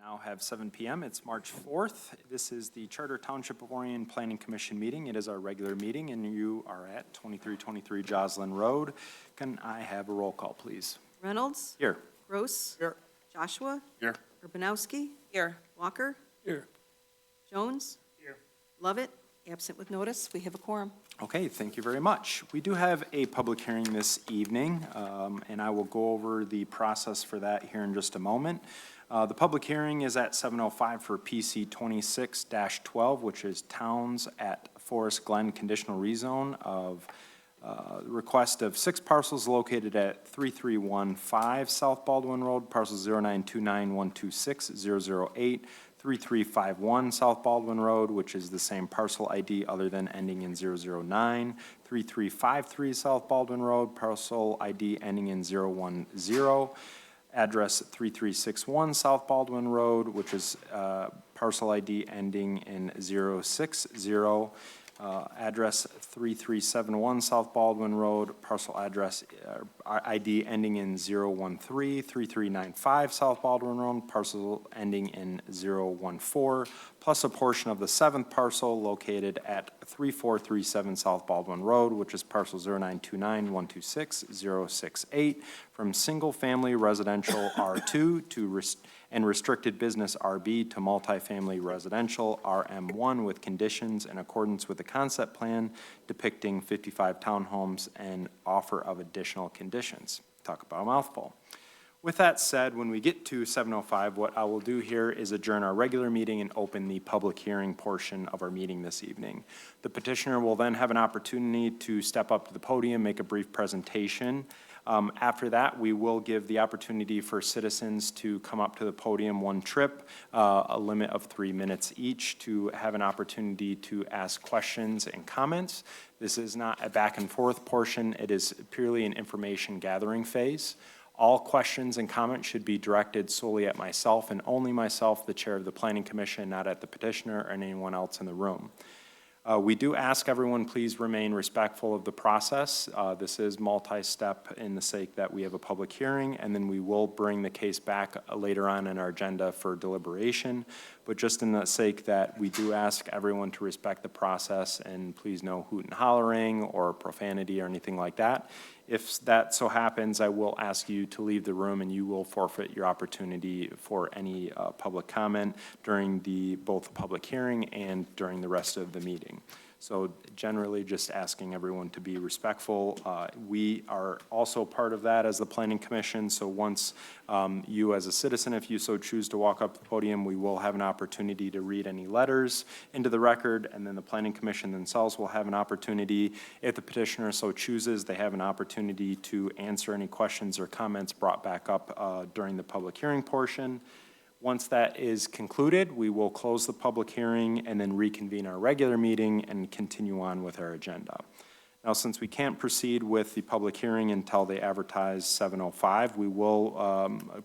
Now have 7 p.m. It's March 4th. This is the Charter Township of Orion Planning Commission meeting. It is our regular meeting, and you are at 2323 Joslyn Road. Can I have a roll call, please? Reynolds? Here. Gross? Here. Joshua? Here. Urbanowski? Here. Walker? Here. Jones? Here. Lovett? Absent with notice. We have a quorum. Okay, thank you very much. We do have a public hearing this evening, and I will go over the process for that here in just a moment. The public hearing is at 7:05 for PC 26-12, which is Towns at Forest Glen Conditional Rezone of request of 6 parcels located at 3315 South Baldwin Road, parcels 0929126008, 3351 South Baldwin Road, which is the same parcel ID other than ending in 009, 3353 South Baldwin Road, parcel ID ending in 010, address 3361 South Baldwin Road, which is parcel ID ending in 060, address 3371 South Baldwin Road, parcel address ID ending in 013, 3395 South Baldwin Road, parcel ending in 014, plus a portion of the 7th parcel located at 3437 South Baldwin Road, which is parcel 0929126068, from single-family residential R2 to and restricted business RB to multifamily residential RM1 with conditions in accordance with the concept plan depicting 55 townhomes and offer of additional conditions. Talk about a mouthful. With that said, when we get to 7:05, what I will do here is adjourn our regular meeting and open the public hearing portion of our meeting this evening. The petitioner will then have an opportunity to step up to the podium, make a brief presentation. After that, we will give the opportunity for citizens to come up to the podium one trip, a limit of 3 minutes each, to have an opportunity to ask questions and comments. This is not a back and forth portion. It is purely an information gathering phase. All questions and comments should be directed solely at myself and only myself, the chair of the Planning Commission, not at the petitioner or anyone else in the room. We do ask everyone please remain respectful of the process. This is multi-step in the sake that we have a public hearing, and then we will bring the case back later on in our agenda for deliberation. But just in the sake that we do ask everyone to respect the process, and please no hoot and hollering or profanity or anything like that. If that so happens, I will ask you to leave the room and you will forfeit your opportunity for any public comment during both the public hearing and during the rest of the meeting. So generally just asking everyone to be respectful. We are also part of that as the Planning Commission, so once you as a citizen, if you so choose to walk up to the podium, we will have an opportunity to read any letters into the record, and then the Planning Commission themselves will have an opportunity, if the petitioner so chooses, they have an opportunity to answer any questions or comments brought back up during the public hearing portion. Once that is concluded, we will close the public hearing and then reconvene our regular meeting and continue on with our agenda. Now, since we can't proceed with the public hearing until they advertise 7:05, we will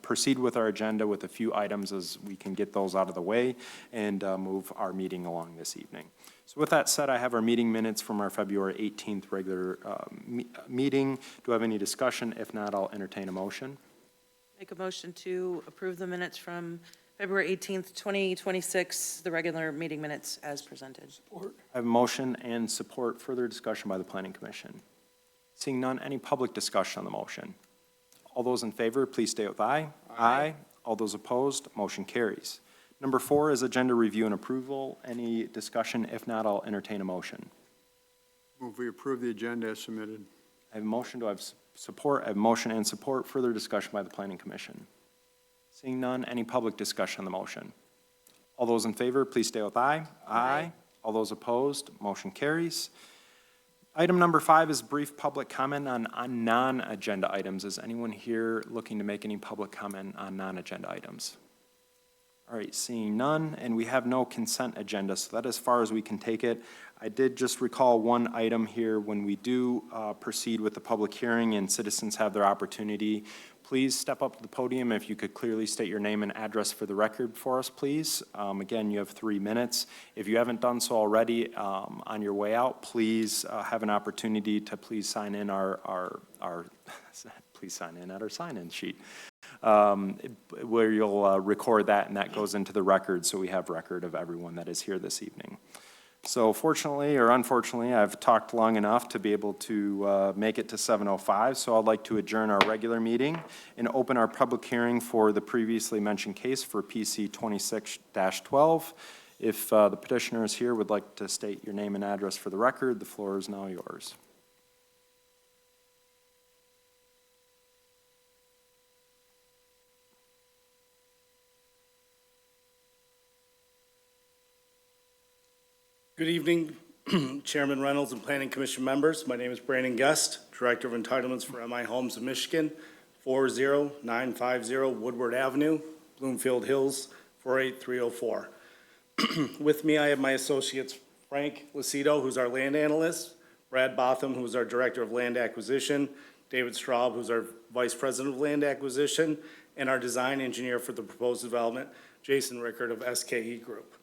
proceed with our agenda with a few items as we can get those out of the way and move our meeting along this evening. So with that said, I have our meeting minutes from our February 18th regular meeting. Do I have any discussion? If not, I'll entertain a motion. Make a motion to approve the minutes from February 18th, 2026, the regular meeting minutes as presented. Support. I have a motion and support. Further discussion by the Planning Commission. Seeing none, any public discussion on the motion? All those in favor, please state with aye. Aye. All those opposed, motion carries. Number 4 is agenda review and approval. Any discussion? If not, I'll entertain a motion. Move we approve the agenda as submitted. I have a motion. Do I have support? I have motion and support. Further discussion by the Planning Commission. Seeing none, any public discussion on the motion? All those in favor, please state with aye. Aye. All those opposed, motion carries. Item number 5 is brief public comment on non-agenda items. Is anyone here looking to make any public comment on non-agenda items? All right, seeing none, and we have no consent agenda, so that is as far as we can take it. I did just recall one item here. When we do proceed with the public hearing and citizens have their opportunity, please step up to the podium. If you could clearly state your name and address for the record for us, please. Again, you have 3 minutes. If you haven't done so already, on your way out, please have an opportunity to please sign in please sign in at our sign-in sheet. where you'll record that, and that goes into the record, so we have record of everyone that is here this evening. So fortunately or unfortunately, I've talked long enough to be able to make it to 7:05, so I'd like to adjourn our regular meeting and open our public hearing for the previously mentioned case for PC 26-12. If the petitioners here would like to state your name and address for the record, the floor is now yours. Good evening, Chairman Reynolds and Planning Commission members. My name is Brandon Guest, Director of Entitlements for MI Homes of Michigan, 40950 Woodward Avenue, Bloomfield Hills, 48304. With me, I have my associates Frank Lucido, who's our land analyst, Brad Botham, who's our Director of Land Acquisition, David Straub, who's our Vice President of Land Acquisition, and our design engineer for the proposed development, Jason Rickard of SKE Group.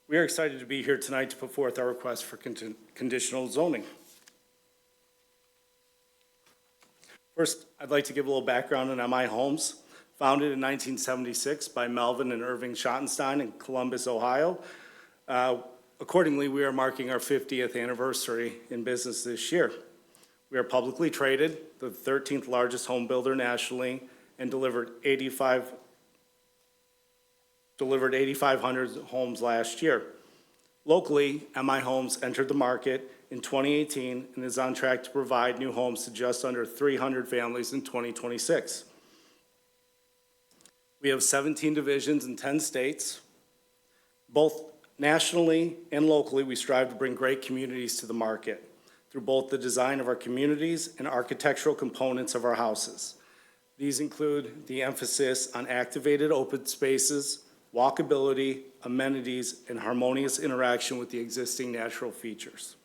We are excited to be here tonight to put forth our request for conditional zoning. First, I'd like to give a little background on MI Homes. Founded in 1976 by Melvin and Irving Schottenstein in Columbus, Ohio. Accordingly, we are marking our 50th anniversary in business this year. We are publicly traded, the 13th largest home builder nationally, and delivered 8,500 homes last year. Locally, MI Homes entered the market in 2018 and is on track to provide new homes to just under 300 families in 2026. We have 17 divisions in 10 states. Both nationally and locally, we strive to bring great communities to the market through both the design of our communities and architectural components of our houses. These include the emphasis on activated open spaces, walkability, amenities, and harmonious interaction with the existing natural features.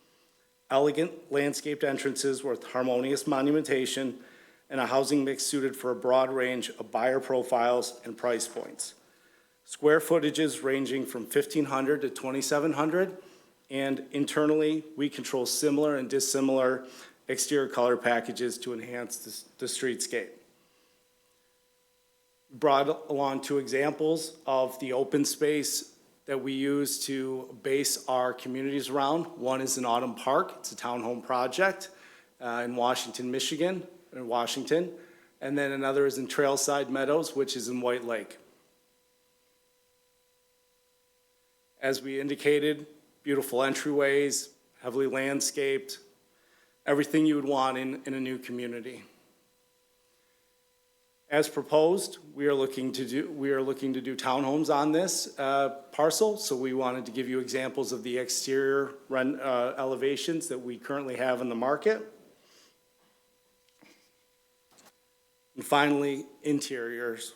Elegant landscaped entrances with harmonious monumentation and a housing mix suited for a broad range of buyer profiles and price points. Square footages ranging from 1,500 to 2,700, and internally, we control similar and dissimilar exterior color packages to enhance the streetscape. Brought along two examples of the open space that we use to base our communities around. One is in Autumn Park. It's a townhome project in Washington, Michigan, in Washington. And then another is in Trailside Meadows, which is in White Lake. As we indicated, beautiful entryways, heavily landscaped, everything you would want in a new community. As proposed, we are looking to do townhomes on this parcel, so we wanted to give you examples of the exterior elevations that we currently have in the market. And finally, interiors.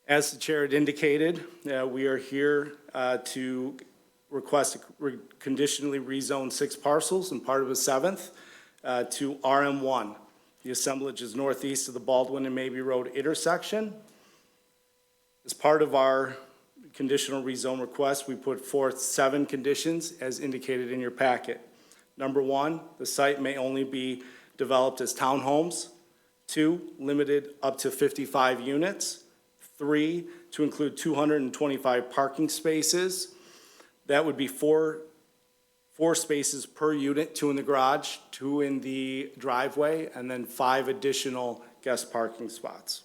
As the chair had indicated, we are here to request conditionally rezone 6 parcels and part of a 7th. To RM1. The assemblage is northeast of the Baldwin and Mabee Road intersection. As part of our conditional rezone request, we put forth 7 conditions as indicated in your packet. Number 1, the site may only be developed as townhomes. 2, limited up to 55 units. 3, to include 225 parking spaces. That would be 4 spaces per unit, 2 in the garage, 2 in the driveway, and then 5 additional guest parking spots.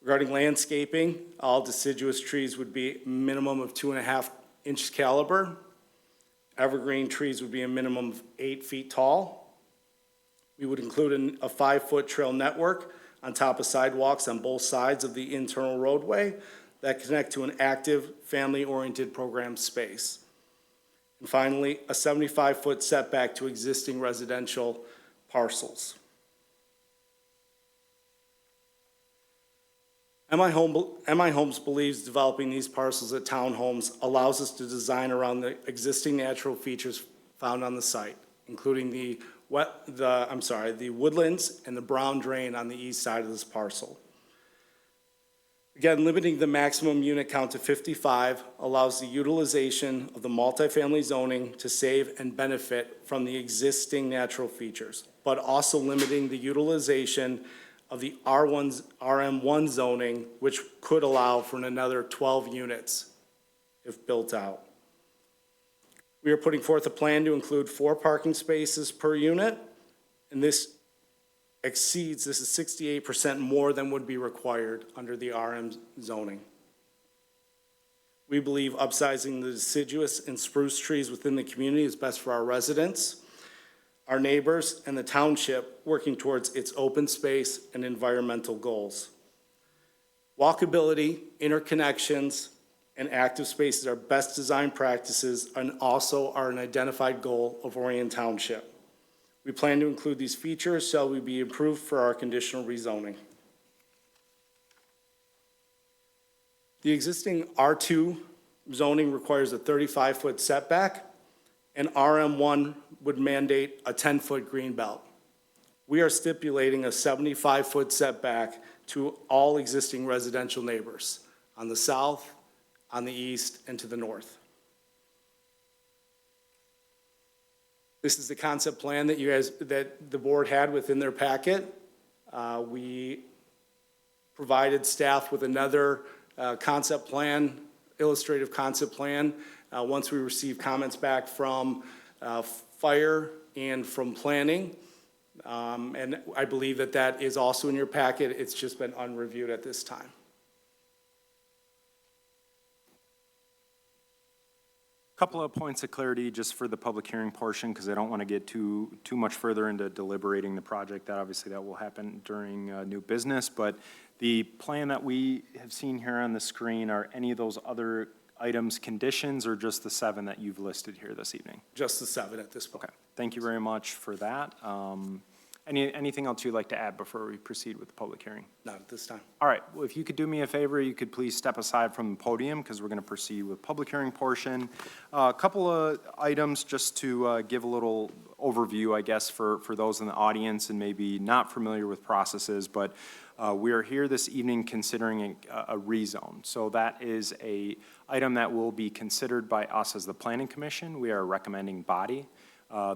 Regarding landscaping, all deciduous trees would be a minimum of 2.5-inch caliber. Evergreen trees would be a minimum of 8 feet tall. We would include a 5-foot trail network on top of sidewalks on both sides of the internal roadway that connect to an active, family-oriented program space. And finally, a 75-foot setback to existing residential parcels. MI Homes believes developing these parcels at townhomes allows us to design around the existing natural features found on the site, including the woodlands and the brown drain on the east side of this parcel. Again, limiting the maximum unit count to 55 allows the utilization of the multifamily zoning to save and benefit from the existing natural features, but also limiting the utilization of the RM1 zoning, which could allow for another 12 units if built out. We are putting forth a plan to include 4 parking spaces per unit, and this is 68% more than would be required under the RM zoning. We believe upsizing the deciduous and spruce trees within the community is best for our residents, our neighbors, and the township, working towards its open space and environmental goals. Walkability, interconnections, and active spaces are best design practices and also are an identified goal of Orion Township. We plan to include these features shall we be approved for our conditional rezoning. The existing R2 zoning requires a 35-foot setback, and RM1 would mandate a 10-foot green belt. We are stipulating a 75-foot setback to all existing residential neighbors on the south, on the east, and to the north. This is the concept plan that that the board had within their packet. We provided staff with another concept plan, illustrative concept plan, once we received comments back from fire and from planning. And I believe that that is also in your packet. It's just been unreviewed at this time. Couple of points of clarity just for the public hearing portion, because I don't want to get too much further into deliberating the project. That obviously that will happen during new business, but the plan that we have seen here on the screen, are any of those other items conditions or just the 7 that you've listed here this evening? Just the 7 at this point. Okay, thank you very much for that. Anything else you'd like to add before we proceed with the public hearing? Not at this time. All right, well, if you could do me a favor, you could please step aside from the podium because we're going to proceed with public hearing portion. A couple of items just to give a little overview, I guess, for those in the audience and maybe not familiar with processes, but we are here this evening considering a rezone. So that is a item that will be considered by us as the Planning Commission. We are a recommending body.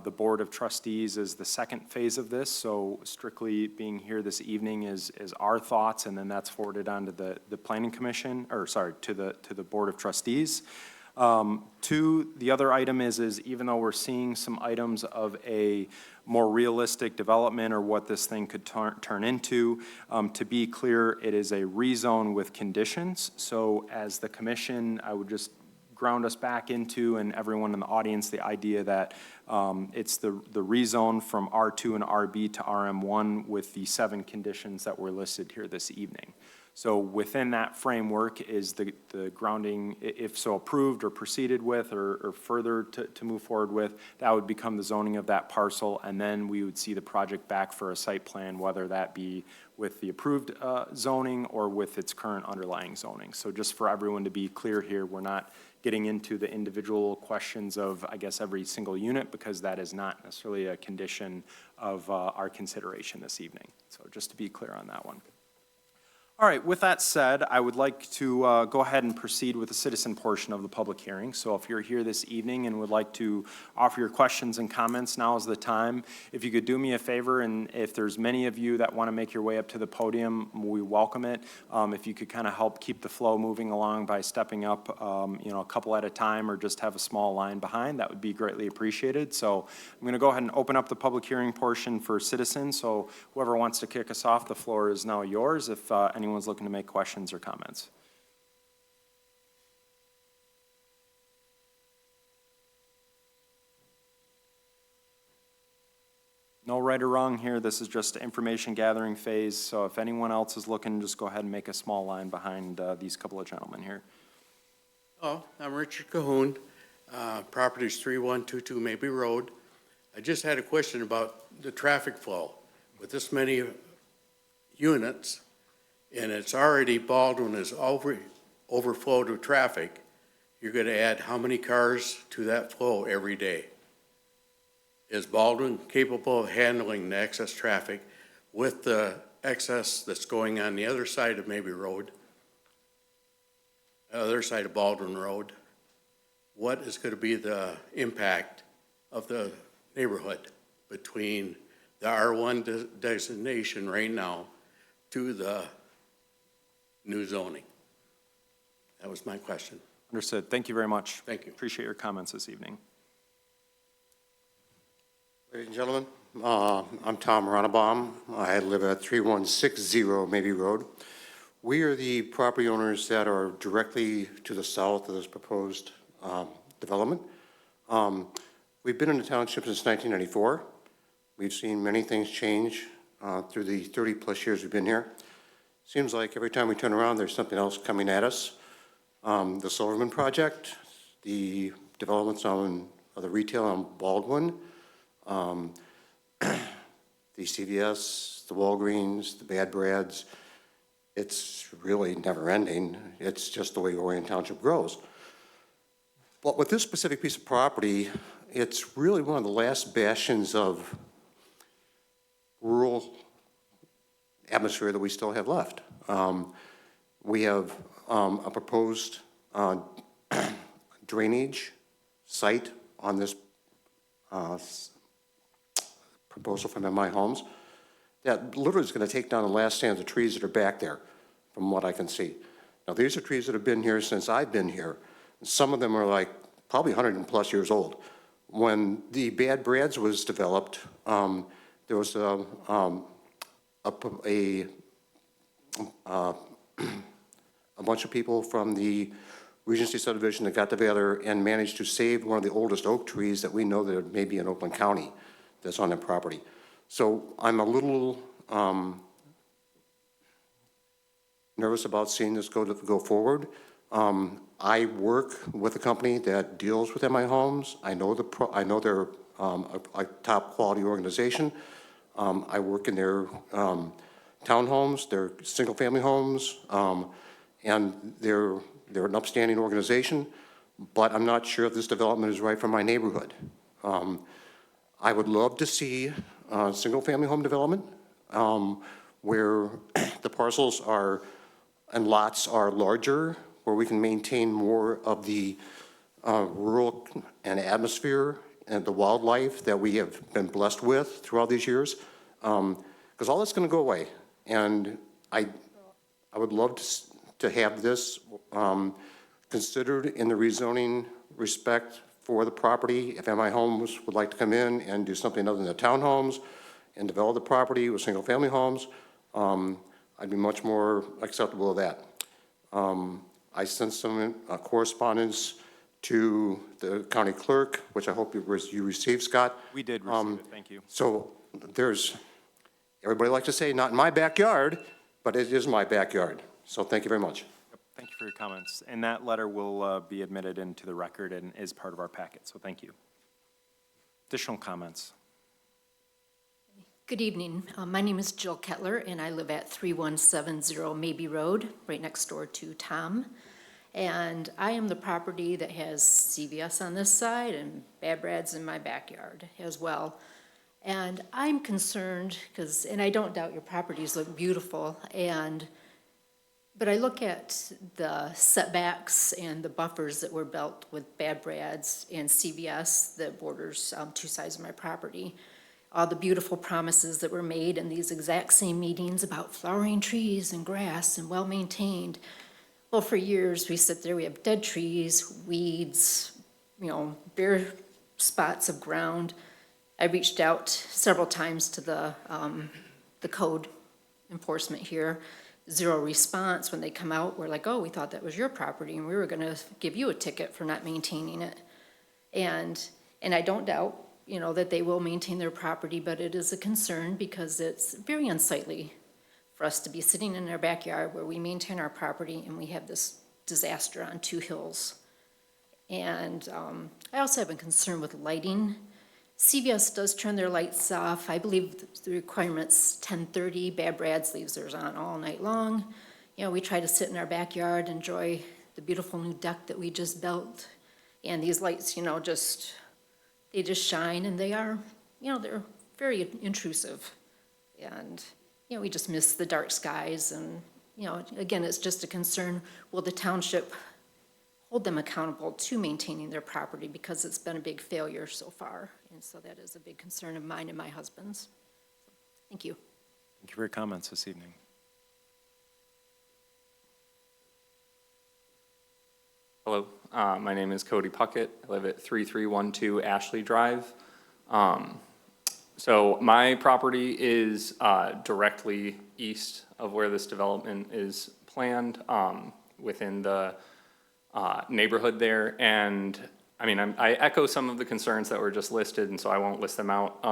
The Board of Trustees is the second phase of this, so strictly being here this evening is our thoughts, and then that's forwarded on to the Planning Commission, or sorry, to the Board of Trustees. The other item is even though we're seeing some items of a more realistic development or what this thing could turn into, to be clear, it is a rezone with conditions. So as the commission, I would just ground us back into, and everyone in the audience, the idea that it's the rezone from R2 and RB to RM1 with the 7 conditions that were listed here this evening. So within that framework is the grounding, if so approved or proceeded with or further to move forward with, that would become the zoning of that parcel, and then we would see the project back for a site plan, whether that be with the approved zoning or with its current underlying zoning. So just for everyone to be clear here, we're not getting into the individual questions of, I guess, every single unit, because that is not necessarily a condition of our consideration this evening. So just to be clear on that one. All right, with that said, I would like to go ahead and proceed with the citizen portion of the public hearing. So if you're here this evening and would like to offer your questions and comments, now is the time. If you could do me a favor, and if there's many of you that want to make your way up to the podium, we welcome it. If you could kind of help keep the flow moving along by stepping up, a couple at a time, or just have a small line behind, that would be greatly appreciated. So I'm going to go ahead and open up the public hearing portion for citizens. So whoever wants to kick us off, the floor is now yours. If anyone's looking to make questions or comments. No right or wrong here. This is just information gathering phase. So if anyone else is looking, just go ahead and make a small line behind these couple of gentlemen here. Hello, I'm Richard Cahoon. Property is 3122 Mabee Road. I just had a question about the traffic flow. With this many units, and it's already, Baldwin is overflowed with traffic, you're going to add how many cars to that flow every day? Is Baldwin capable of handling the excess traffic with the excess that's going on the other side of Mabee Road other side of Baldwin Road, what is going to be the impact of the neighborhood between the R1 designation right now to the new zoning? That was my question. Understood. Thank you very much. Thank you. Appreciate your comments this evening. Ladies and gentlemen, I'm Tom Ronnebaum. I live at 3160 Maybe Road. We are the property owners that are directly to the south of this proposed development. We've been in the township since 1994. We've seen many things change through the 30-plus years we've been here. Seems like every time we turn around, there's something else coming at us. The Silverman project, the developments of the retail on Baldwin, the CVS, the Walgreens, the Bad Brads, it's really never ending. It's just the way Orion Township grows. But with this specific piece of property, it's really one of the last bastions of rural atmosphere that we still have left. We have a proposed drainage site on this proposal from MI Homes that literally is going to take down the last stands of trees that are back there, from what I can see. Now, these are trees that have been here since I've been here. Some of them are like probably 100+ years old. When the Bad Brads was developed, there was a bunch of people from the Regency subdivision that got together and managed to save one of the oldest oak trees that we know that may be in Oakland County that's on that property. So I'm a little nervous about seeing this go forward. I work with a company that deals with MI Homes. I know they're a top quality organization. I work in their townhomes, their single family homes, and they're an upstanding organization, but I'm not sure if this development is right for my neighborhood. I would love to see single family home development where the parcels are and lots are larger, where we can maintain more of the rural and atmosphere and the wildlife that we have been blessed with throughout these years, because all that's going to go away. And I would love to have this considered in the rezoning respect for the property. If MI Homes would like to come in and do something other than the townhomes and develop the property with single-family homes, I'd be much more acceptable of that. I sent some correspondence to the county clerk, which I hope you received, Scott. We did receive it. Thank you. So everybody likes to say, not in my backyard, but it is my backyard. So thank you very much. Yep, thank you for your comments. And that letter will be admitted into the record and is part of our packet, so thank you. Additional comments? Good evening. My name is Jill Kettler, and I live at 3170 Maybe Road, right next door to Tom. And I am the property that has CVS on this side and Bad Brad's in my backyard as well. And I'm concerned because, and I don't doubt your properties look beautiful, but I look at the setbacks and the buffers that were built with Bad Brad's and CVS that borders two sides of my property. All the beautiful promises that were made in these exact same meetings about flowering trees and grass and well-maintained. Well, for years, we sit there, we have dead trees, weeds, bare spots of ground. I reached out several times to the code enforcement here. Zero response. When they come out, we're like, oh, we thought that was your property, and we were gonna give you a ticket for not maintaining it. And I don't doubt, that they will maintain their property, but it is a concern because it's very unsightly for us to be sitting in our backyard where we maintain our property and we have this disaster on two hills. And I also have a concern with lighting. CVS does turn their lights off. I believe the requirement's 10:30. Bad Brad's leaves theirs on all night long. We try to sit in our backyard, enjoy the beautiful new deck that we just built. And these lights, they just shine, and they are, they're very intrusive. And, we just miss the dark skies. And, again, it's just a concern. Will the township hold them accountable to maintaining their property because it's been a big failure so far. And so that is a big concern of mine and my husband's. Thank you. Thank you for your comments this evening. Hello, my name is Cody Puckett. I live at 3312 Ashley Drive. So my property is directly east of where this development is planned, within the neighborhood there. And I mean, I echo some of the concerns that were just listed, and so I won't list them out,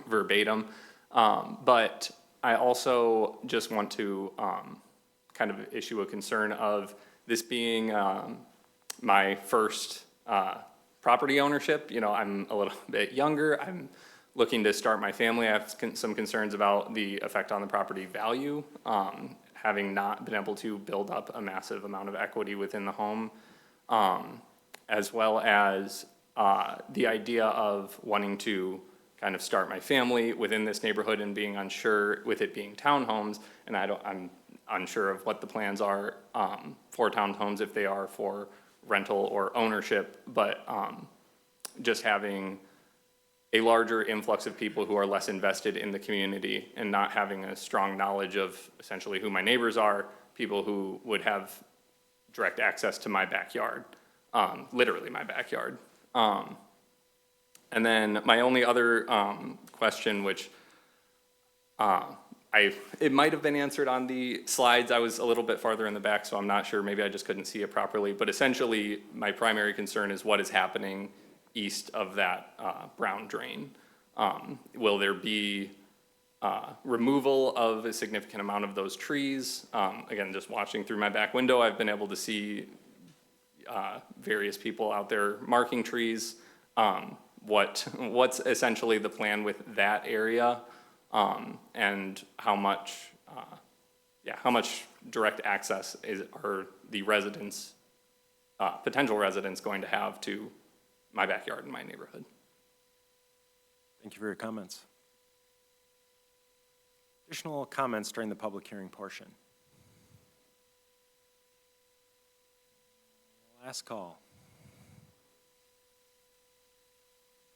verbatim. But I also just want to kind of issue a concern of this being my first property ownership. You know, I'm a little bit younger. I'm looking to start my family. I have some concerns about the effect on the property value, having not been able to build up a massive amount of equity within the home, as well as the idea of wanting to kind of start my family within this neighborhood and being unsure with it being townhomes. And I'm unsure of what the plans are for townhomes, if they are for rental or ownership, but just having a larger influx of people who are less invested in the community and not having a strong knowledge of essentially who my neighbors are, people who would have direct access to my backyard, literally my backyard. And then my only other question, which it might have been answered on the slides. I was a little bit farther in the back, so I'm not sure. Maybe I just couldn't see it properly. But essentially, my primary concern is what is happening east of that brown drain. Will there be removal of a significant amount of those trees? Again, just watching through my back window, I've been able to see various people out there marking trees. What's essentially the plan with that area? And how much direct access are the residents, potential residents, going to have to my backyard and my neighborhood? Thank you for your comments. Additional comments during the public hearing portion? Last call.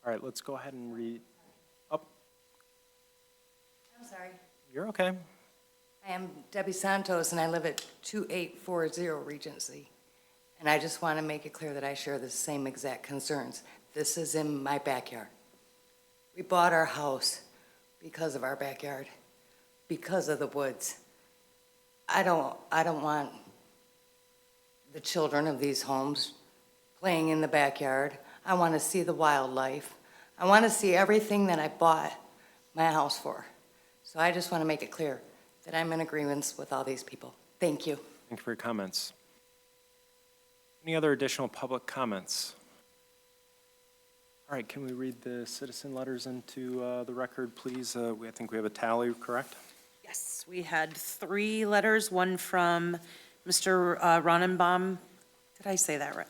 All right, let's go ahead and read. Oh, I'm sorry. you're okay. I am Debbie Santos, and I live at 2840 Regency. And I just want to make it clear that I share the same exact concerns. This is in my backyard. We bought our house because of our backyard, because of the woods. I don't want the children of these homes playing in the backyard. I want to see the wildlife. I want to see everything that I bought my house for. So I just want to make it clear that I'm in agreement with all these people. Thank you. Thank you for your comments. Any other additional public comments? All right, can we read the citizen letters into the record, please? I think we have a tally, correct? Yes, we had 3 letters, one from Mr. Ronenbaum. Did I say that right?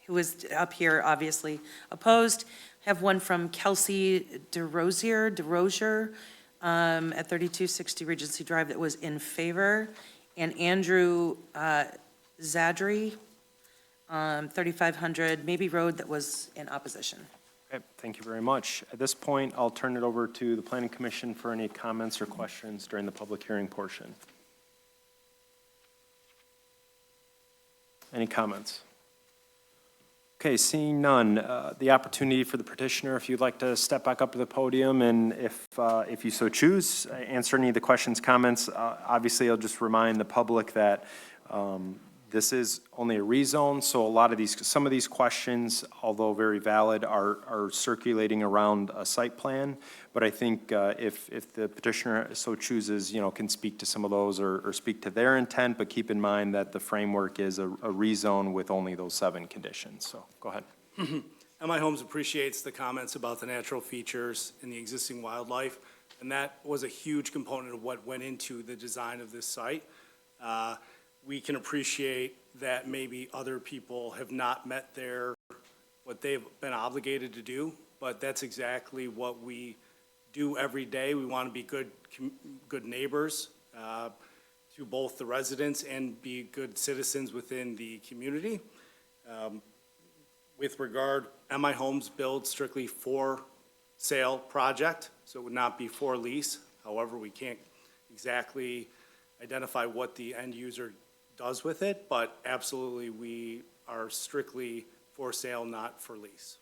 Who was up here, obviously opposed. I have one from Kelsey DeRosier, at 3260 Regency Drive, that was in favor, and Andrew Zadri, 3500 Maybe Road, that was in opposition. Okay, thank you very much. At this point, I'll turn it over to the Planning Commission for any comments or questions during the public hearing portion. Any comments? Okay, seeing none, the opportunity for the petitioner, if you'd like to step back up to the podium, and if you so choose, answer any of the questions, comments. Obviously, I'll just remind the public that this is only a rezone, so some of these questions, although very valid, are circulating around a site plan. But I think if the petitioner so chooses, can speak to some of those or speak to their intent, but keep in mind that the framework is a rezone with only those 7 conditions. So go ahead. My Homes appreciates the comments about the natural features and the existing wildlife, and that was a huge component of what went into the design of this site. We can appreciate that maybe other people have not met what they've been obligated to do, but that's exactly what we do every day. We want to be good neighbors to both the residents and be good citizens within the community. With regard, MI Homes builds strictly for sale project, so it would not be for lease. However, we can't exactly identify what the end user does with it, but absolutely, we are strictly for sale, not for lease.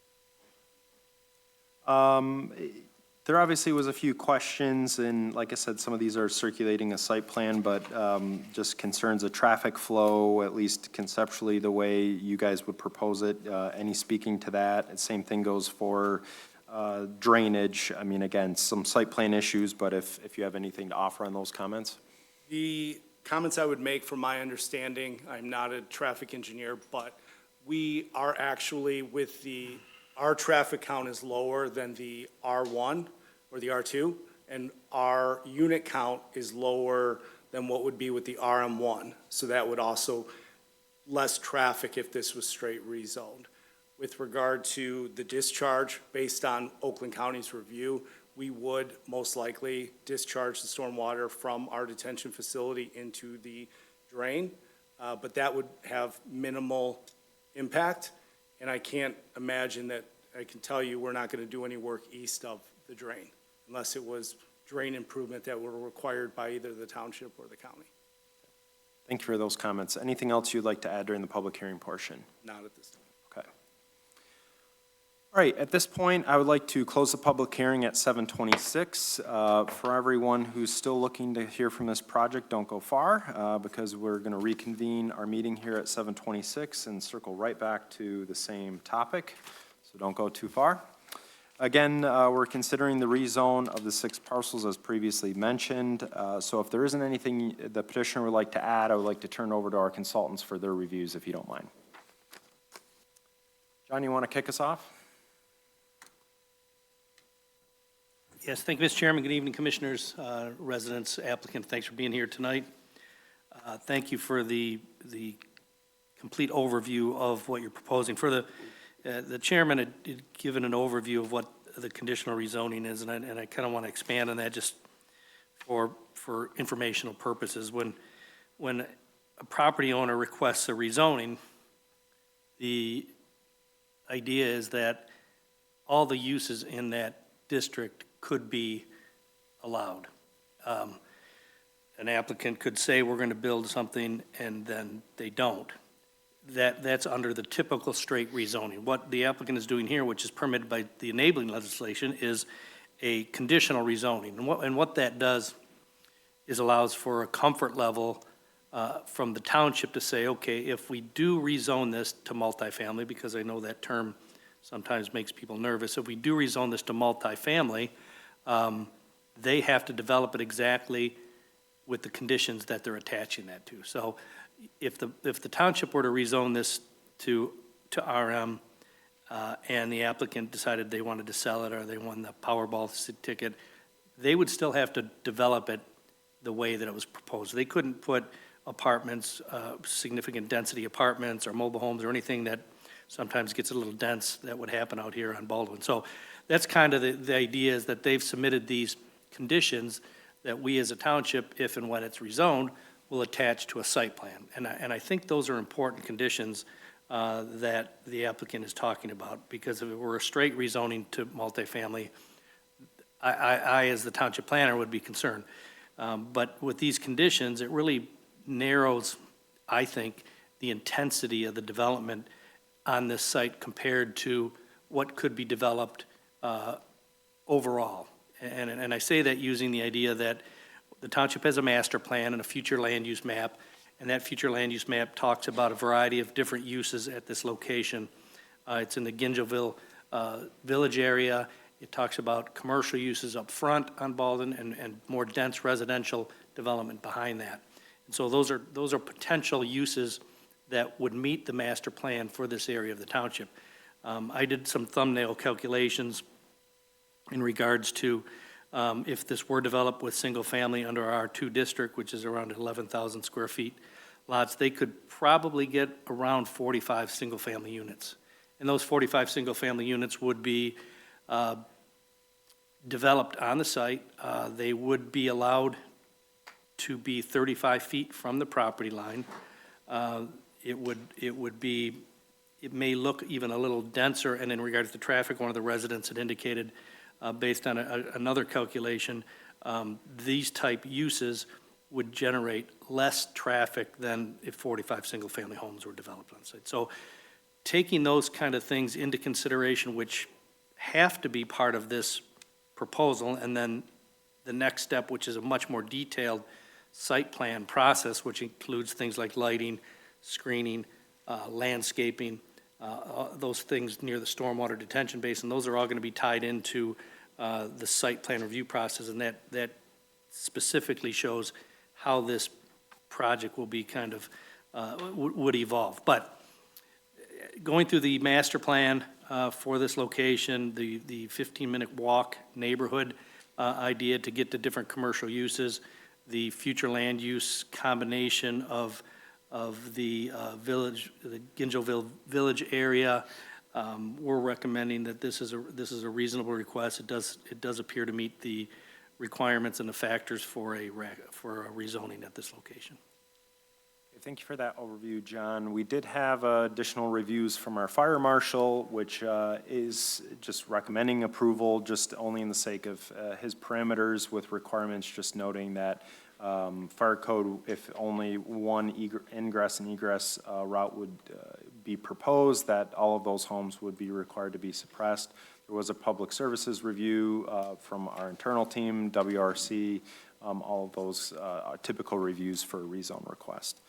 There obviously was a few questions, and like I said, some of these are circulating a site plan, but just concerns of traffic flow, at least conceptually, the way you guys would propose it. Any speaking to that? Same thing goes for drainage. I mean, again, some site plan issues, but if you have anything to offer on those comments? The comments I would make, from my understanding, I'm not a traffic engineer, but we are actually our traffic count is lower than the R1 or the R2, and our unit count is lower than what would be with the RM1. So that would also less traffic if this was straight rezoned. With regard to the discharge, based on Oakland County's review, we would most likely discharge the stormwater from our detention facility into the drain, but that would have minimal impact, and I can't imagine that, I can tell you, we're not going to do any work east of the drain, unless it was drain improvement that were required by either the township or the county. Thank you for those comments. Anything else you'd like to add during the public hearing portion? Not at this time. Okay. All right, at this point, I would like to close the public hearing at 7:26. For everyone who's still looking to hear from this project, don't go far, because we're going to reconvene our meeting here at 7:26 and circle right back to the same topic, so don't go too far. Again, we're considering the rezone of the 6 parcels as previously mentioned, so if there isn't anything the petitioner would like to add, I would like to turn over to our consultants for their reviews, if you don't mind. John, you want to kick us off? Yes, thank you, Mr. Chairman. Good evening, Commissioners, residents, applicant. Thanks for being here tonight. Thank you for the complete overview of what you're proposing. For the chairman had given an overview of what the conditional rezoning is, and I kind of want to expand on that just for informational purposes. When a property owner requests a rezoning, the idea is that all the uses in that district could be allowed. An applicant could say, we're going to build something, and then they don't. That's under the typical straight rezoning. What the applicant is doing here, which is permitted by the enabling legislation, is a conditional rezoning. And what that does is allows for a comfort level from the township to say, okay, if we do rezone this to multifamily, because I know that term sometimes makes people nervous, if we do rezone this to multifamily, they have to develop it exactly with the conditions that they're attaching that to. So if the township were to rezone this to RM, and the applicant decided they wanted to sell it, or they won the Powerball ticket, they would still have to develop it the way that it was proposed. They couldn't put apartments, significant density apartments or mobile homes or anything that sometimes gets a little dense that would happen out here on Baldwin. So that's kind of the idea, is that they've submitted these conditions that we as a township, if and when it's rezoned, will attach to a site plan. And I think those are important conditions that the applicant is talking about, because if it were a straight rezoning to multifamily, I as the township planner, would be concerned. But with these conditions, it really narrows, I think, the intensity of the development on this site compared to what could be developed overall. And I say that using the idea that the township has a master plan and a future land use map, and that future land use map talks about a variety of different uses at this location. It's in the Gingellville Village area. It talks about commercial uses up front on Baldwin and more dense residential development behind that. And so those are potential uses that would meet the master plan for this area of the township. I did some thumbnail calculations in regards to if this were developed with single family under our R2 district, which is around 11,000 square feet lots, they could probably get around 45 single family units. And those 45 single family units would be developed on the site. They would be allowed to be 35 feet from the property line. It would be, it may look even a little denser, and in regards to traffic, one of the residents had indicated, based on another calculation, these type uses would generate less traffic than if 45 single-family homes were developed on site. So taking those kind of things into consideration, which have to be part of this proposal, and then the next step, which is a much more detailed site plan process, which includes things like lighting, screening, landscaping, those things near the stormwater detention basin, those are all going to be tied into the site plan review process, and that specifically shows how this project will be kind of, would evolve. But going through the master plan for this location, the 15-minute walk neighborhood idea to get to different commercial uses, the future land use combination of the village, the Gingelville Village area, we're recommending that this is a reasonable request. It does appear to meet the requirements and the factors for a rezoning at this location. Thank you for that overview, John. We did have additional reviews from our fire marshal, which is just recommending approval, just only in the sake of his parameters with requirements, just noting that fire code, if only one ingress and egress route would be proposed, that all of those homes would be required to be suppressed. There was a public services review from our internal team, WRC, all of those typical reviews for a rezone request.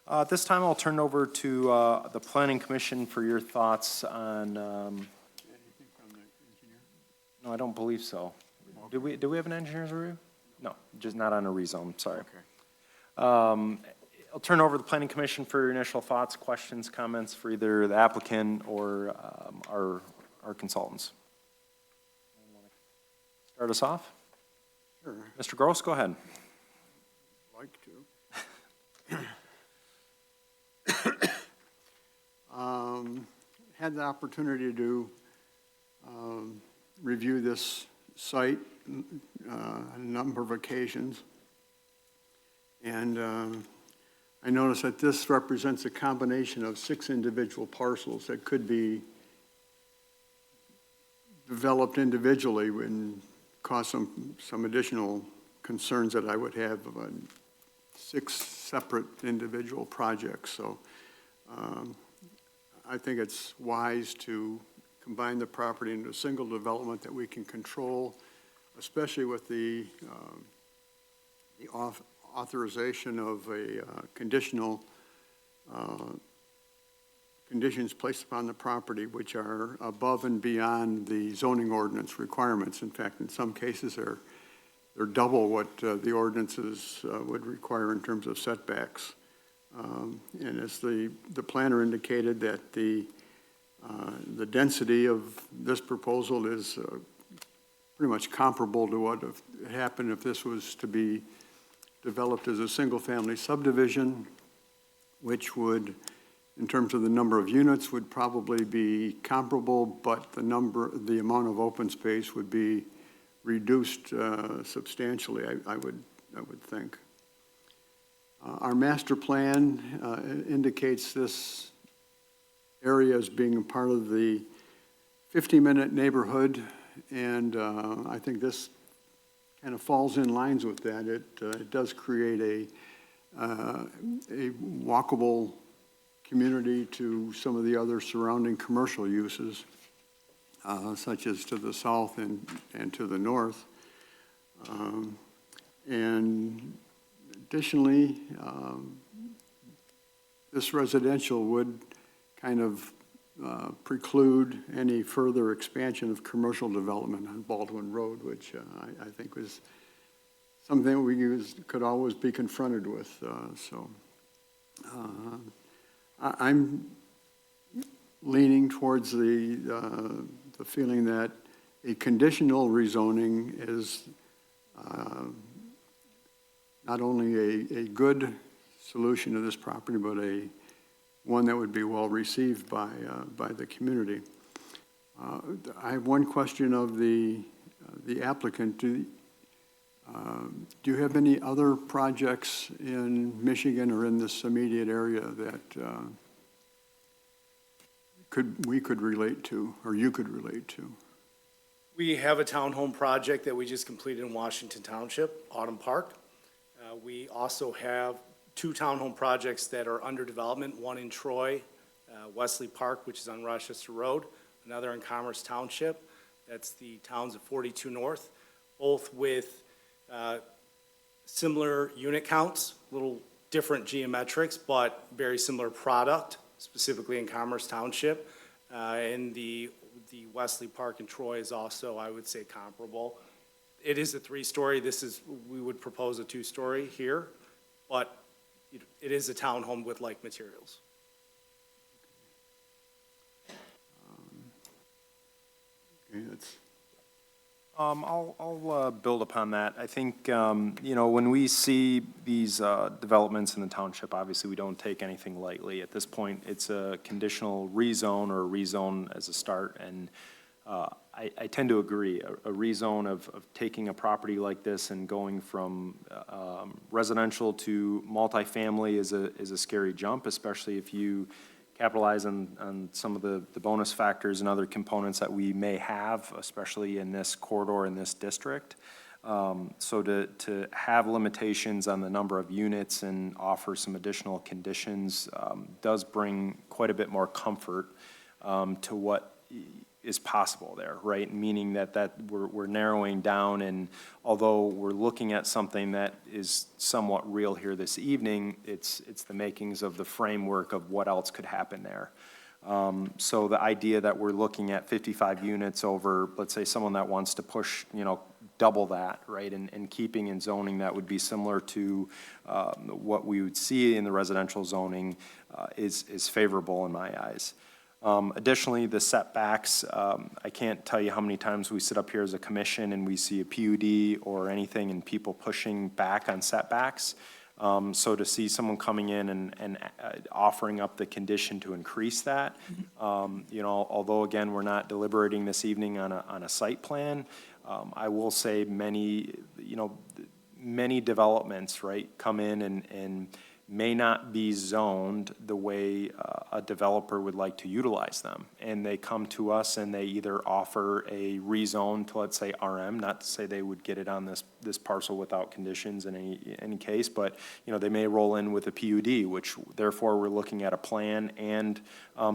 At this time, I'll turn it over to the Planning Commission for your thoughts on, Anything from the engineer? no, I don't believe so. Do we have an engineer's review? No, just not on a rezone, sorry. Okay. I'll turn over to the Planning Commission for your initial thoughts, questions, comments for either the applicant or our consultants. Start us off? Sure, Mr. Gross, go ahead. like to. Had the opportunity to review this site on a number of occasions. And I noticed that this represents a combination of 6 individual parcels that could be developed individually and cause some additional concerns that I would have of 6 separate individual projects. So I think it's wise to combine the property into a single development that we can control, especially with the authorization of a conditional conditions placed upon the property which are above and beyond the zoning ordinance requirements. In fact, in some cases, they're double what the ordinances would require in terms of setbacks. And as the planner indicated, that the density of this proposal is pretty much comparable to what would happen if this was to be developed as a single-family subdivision, which would, in terms of the number of units, would probably be comparable, but the amount of open space would be reduced substantially, I would think. Our master plan indicates this area as being a part of the 50-minute neighborhood, and I think this kind of falls in lines with that. It does create a walkable community to some of the other surrounding commercial uses, such as to the south and to the north. And additionally, this residential would kind of preclude any further expansion of commercial development on Baldwin Road, which I think was something we could always be confronted with. I'm leaning towards the feeling that a conditional rezoning is not only a good solution to this property, but one that would be well received by the community. I have one question of the applicant. Do you have any other projects in Michigan or in this immediate area that we could relate to, or you could relate to? We have a townhome project that we just completed in Washington Township, Autumn Park. We also have 2 townhome projects that are under development, one in Troy, Wesley Park, which is on Rochester Road, another in Commerce Township. That's the towns of 42 North, both with similar unit counts, little different geometrics, but very similar product, specifically in Commerce Township. And the Wesley Park in Troy is also, I would say, comparable. It is a 3-story. We would propose a 2-story here, but it is a townhome with like materials. Okay, that's, I'll build upon that. I think, when we see these developments in the township, obviously, we don't take anything lightly. At this point, it's a conditional rezone or a rezone as a start, and I tend to agree. A rezone of taking a property like this and going from residential to multifamily is a scary jump, especially if you capitalize on some of the bonus factors and other components that we may have, especially in this corridor, in this district. So to have limitations on the number of units and offer some additional conditions does bring quite a bit more comfort to what is possible there, right? Meaning that we're narrowing down, and although we're looking at something that is somewhat real here this evening, it's the makings of the framework of what else could happen there. So the idea that we're looking at 55 units over, let's say, someone that wants to push, double that, right? And keeping in zoning that would be similar to what we would see in the residential zoning is favorable in my eyes. Additionally, the setbacks, I can't tell you how many times we sit up here as a commission and we see a PUD or anything and people pushing back on setbacks. So to see someone coming in and offering up the condition to increase that, although again, we're not deliberating this evening on a site plan, I will say many developments, right, come in and may not be zoned the way a developer would like to utilize them. And they come to us and they either offer a rezone to, let's say, RM, not to say they would get it on this parcel without conditions in any case, but, they may roll in with a PUD, which therefore we're looking at a plan and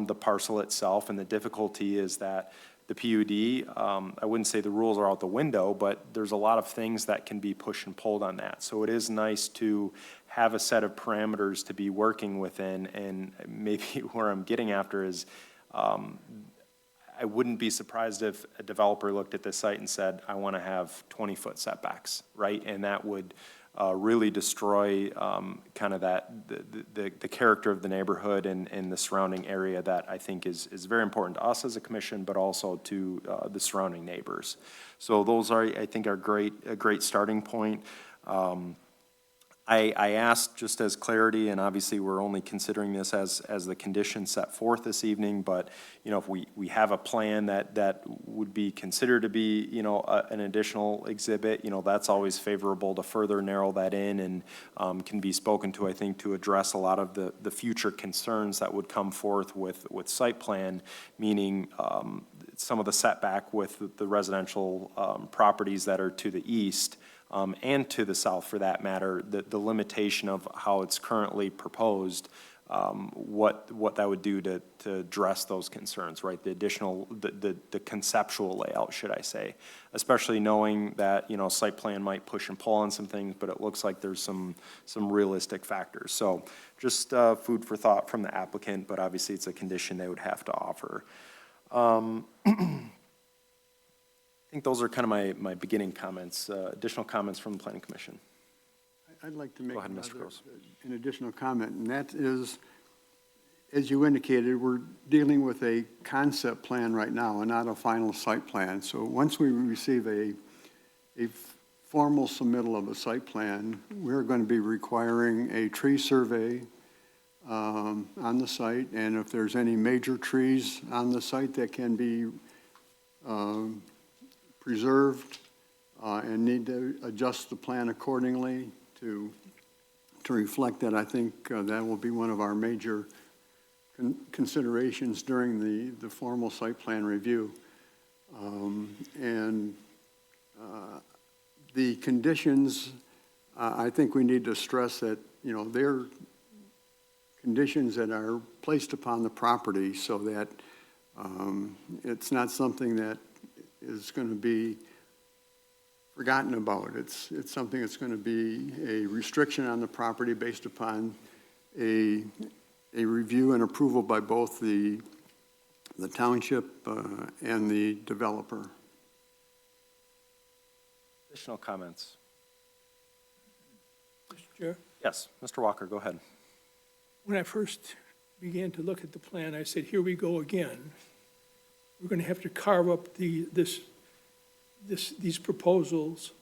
the parcel itself. And the difficulty is that the PUD, I wouldn't say the rules are out the window, but there's a lot of things that can be pushed and pulled on that. So it is nice to have a set of parameters to be working within, and maybe where I'm getting after is I wouldn't be surprised if a developer looked at this site and said, I want to have 20-foot setbacks, right? And that would really destroy kind of the character of the neighborhood and the surrounding area that I think is very important to us as a commission, but also to the surrounding neighbors. So those are, I think, a great starting point. I asked just as clarity, and obviously we're only considering this as the condition set forth this evening, but, if we have a plan that would be considered to be, an additional exhibit, that's always favorable to further narrow that in and can be spoken to, I think, to address a lot of the future concerns that would come forth with site plan, meaning some of the setback with the residential properties that are to the east, and to the south for that matter, the limitation of how it's currently proposed, what that would do to address those concerns, right? The additional, the conceptual layout, should I say, especially knowing that, site plan might push and pull on some things, but it looks like there's some realistic factors. So just food for thought from the applicant, but obviously it's a condition they would have to offer. I think those are kind of my beginning comments. Additional comments from the Planning Commission. I'd like to make Go ahead, Mr. Gross. an additional comment, and that is, as you indicated, we're dealing with a concept plan right now and not a final site plan. So once we receive a formal submittal of a site plan, we're going to be requiring a tree survey on the site, and if there's any major trees on the site that can be preserved, and need to adjust the plan accordingly to reflect that. I think that will be one of our major considerations during the formal site plan review. And the conditions, I think we need to stress that, you know, they're conditions that are placed upon the property so that it's not something that is going to be forgotten about. It's something that's going to be a restriction on the property based upon a review and approval by both the township and the developer. Additional comments? Mr. Chair, Yes, Mr. Walker, go ahead. when I first began to look at the plan, I said, here we go again. We're going to have to carve up these proposals.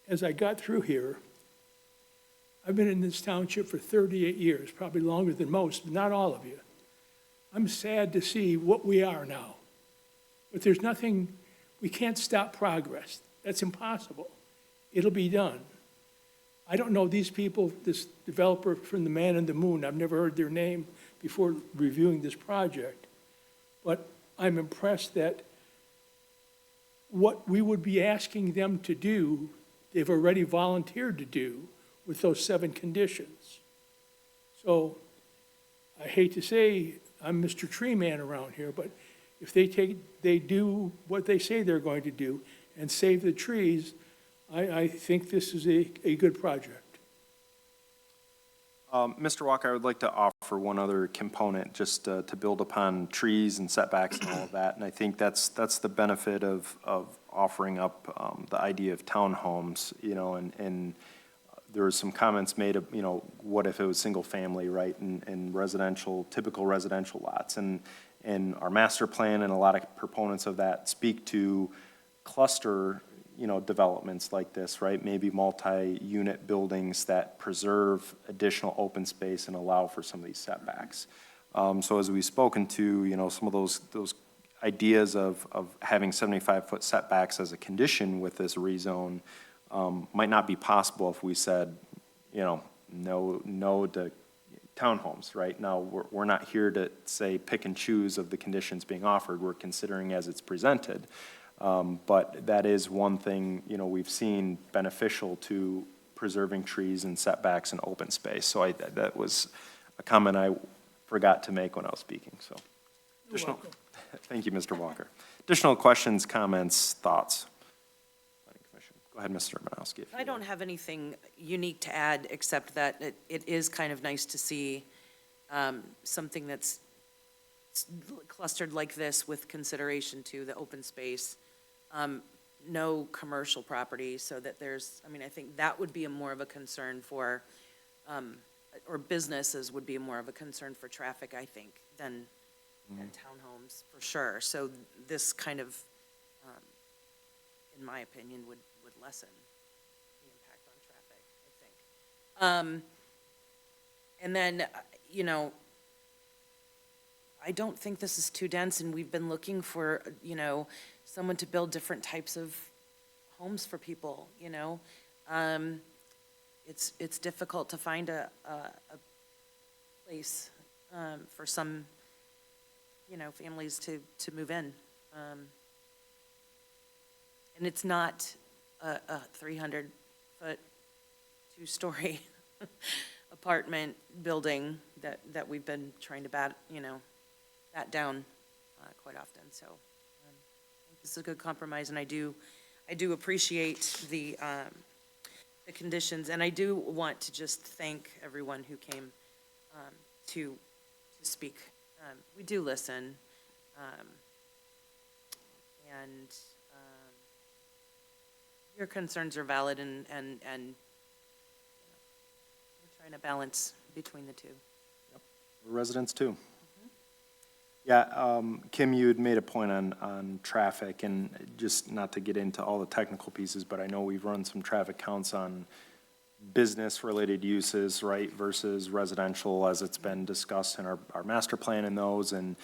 As I got through here, I've been in this township for 38 years, probably longer than most, but not all of you. I'm sad to see what we are now. But there's nothing, we can't stop progress. That's impossible. It'll be done. I don't know these people, this developer from the Man in the Moon, I've never heard their name before reviewing this project. But I'm impressed that what we would be asking them to do, they've already volunteered to do with those 7 conditions. So I hate to say I'm Mr. Tree Man around here, but if they do what they say they're going to do and save the trees, I think this is a good project. Mr. Walker, I would like to offer one other component, just to build upon trees and setbacks and all of that. And I think that's the benefit of offering up the idea of townhomes, you know, and there were some comments made of, you know, what if it was single family, right, and residential, typical residential lots. And our master plan and a lot of proponents of that speak to cluster, you know, developments like this, right? Maybe multi-unit buildings that preserve additional open space and allow for some of these setbacks. So as we've spoken to, you know, some of those ideas of having 75-foot setbacks as a condition with this rezone might not be possible if we said, you know, no to townhomes, right? Now, we're not here to say pick and choose of the conditions being offered. We're considering as it's presented. But that is one thing, you know, we've seen beneficial to preserving trees and setbacks and open space. So that was a comment I forgot to make when I was speaking, so. Additional, thank you, Mr. Walker. Additional questions, comments, thoughts? Planning Commission. Go ahead, Mr. Manowski. I don't have anything unique to add, except that it is kind of nice to see something that's clustered like this with consideration to the open space. No commercial property, so that there's, I mean, I think that would be more of a concern for, or businesses would be more of a concern for traffic, I think, than townhomes, for sure. So this kind of, in my opinion, would lessen the impact on traffic, I think. And then, you know, I don't think this is too dense, and we've been looking for, you know, someone to build different types of homes for people, you know. It's difficult to find a place for some, you know, families to move in. And it's not a 300-foot, 2-story apartment building that we've been trying to bat down quite often. So I think this is a good compromise, and I do appreciate the conditions, and I do want to just thank everyone who came to speak. We do listen, and your concerns are valid, and we're trying to balance between the two. We're residents too. Yeah, Kim, you had made a point on traffic, and just not to get into all the technical pieces, but I know we've run some traffic counts on business-related uses, right, versus residential, as it's been discussed in our master plan and those, and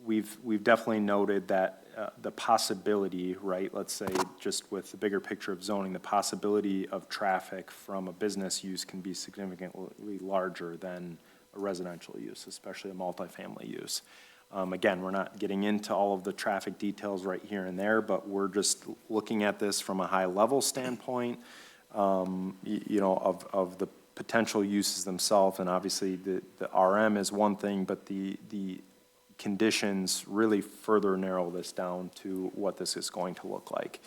we've definitely noted that the possibility, right, let's say just with the bigger picture of zoning, the possibility of traffic from a business use can be significantly larger than a residential use, especially a multifamily use. Again, we're not getting into all of the traffic details right here and there, but we're just looking at this from a high-level standpoint, you know, of the potential uses themselves, and obviously the RM is one thing, but the conditions really further narrow this down to what this is going to look like.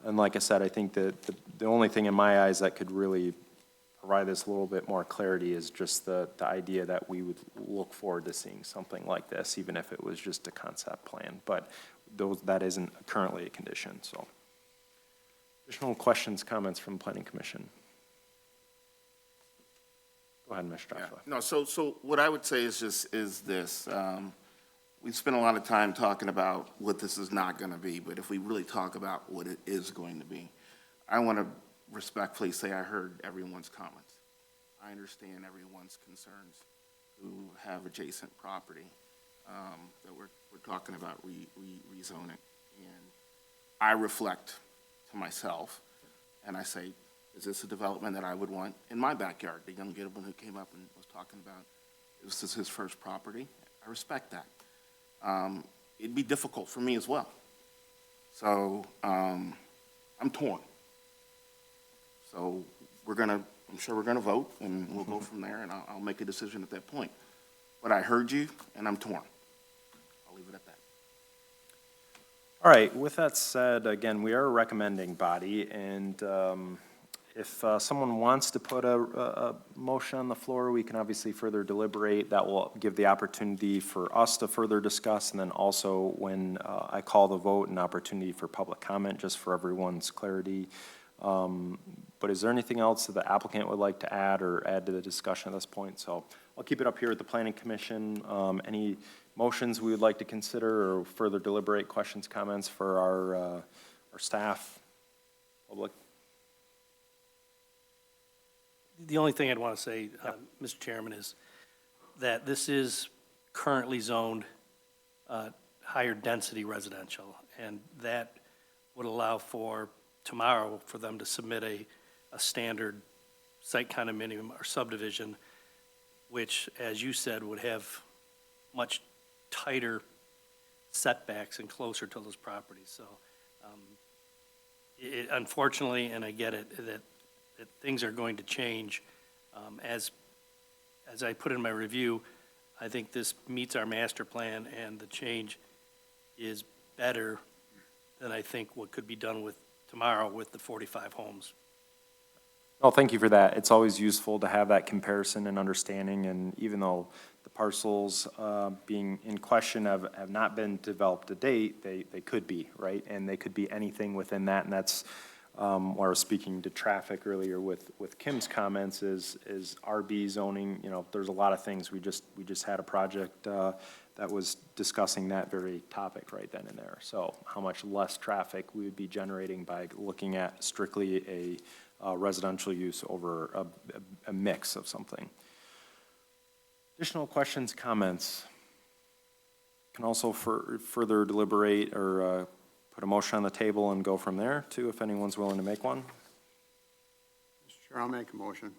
And like I said, I think that the only thing in my eyes that could really provide this a little bit more clarity is just the idea that we would look forward to seeing something like this, even if it was just a concept plan. But that isn't currently a condition, so. Additional questions, comments from the Planning Commission? Go ahead, Mr. Joshua. No, so what I would say is this. We've spent a lot of time talking about what this is not going to be, but if we really talk about what it is going to be, I want to respectfully say I heard everyone's comments. I understand everyone's concerns who have adjacent property that we're talking about rezoning. And I reflect to myself, and I say, is this a development that I would want in my backyard? The young gentleman who came up and was talking about, this is his first property. I respect that. It'd be difficult for me as well. So I'm torn. So I'm sure we're gonna vote, and we'll go from there, and I'll make a decision at that point. But I heard you, and I'm torn. I'll leave it at that. All right, with that said, again, we are a recommending body, and if someone wants to put a motion on the floor, we can obviously further deliberate. That will give the opportunity for us to further discuss, and then also when I call the vote, an opportunity for public comment, just for everyone's clarity. But is there anything else that the applicant would like to add to the discussion at this point? So I'll keep it up here at the Planning Commission. Any motions we would like to consider or further deliberate, questions, comments for our staff, public? The only thing I'd want to say, Mr. Chairman, is that this is currently zoned higher density residential, and that would allow for tomorrow for them to submit a standard site condominium or subdivision, which, as you said, would have much tighter setbacks and closer to those properties. So unfortunately, and I get it, that things are going to change. As I put in my review, I think this meets our master plan, and the change is better than I think what could be done with tomorrow with the 45 homes. Well, thank you for that. It's always useful to have that comparison and understanding, and even though the parcels being in question have not been developed to date, they could be, right? And they could be anything within that, and that's where I was speaking to traffic earlier with Kim's comments is RB zoning. You know, there's a lot of things. We just had a project that was discussing that very topic right then and there. So how much less traffic we would be generating by looking at strictly a residential use over a mix of something. Additional questions, comments? Can also further deliberate or put a motion on the table and go from there, too, if anyone's willing to make one. Mr. Chair, I'll make a motion.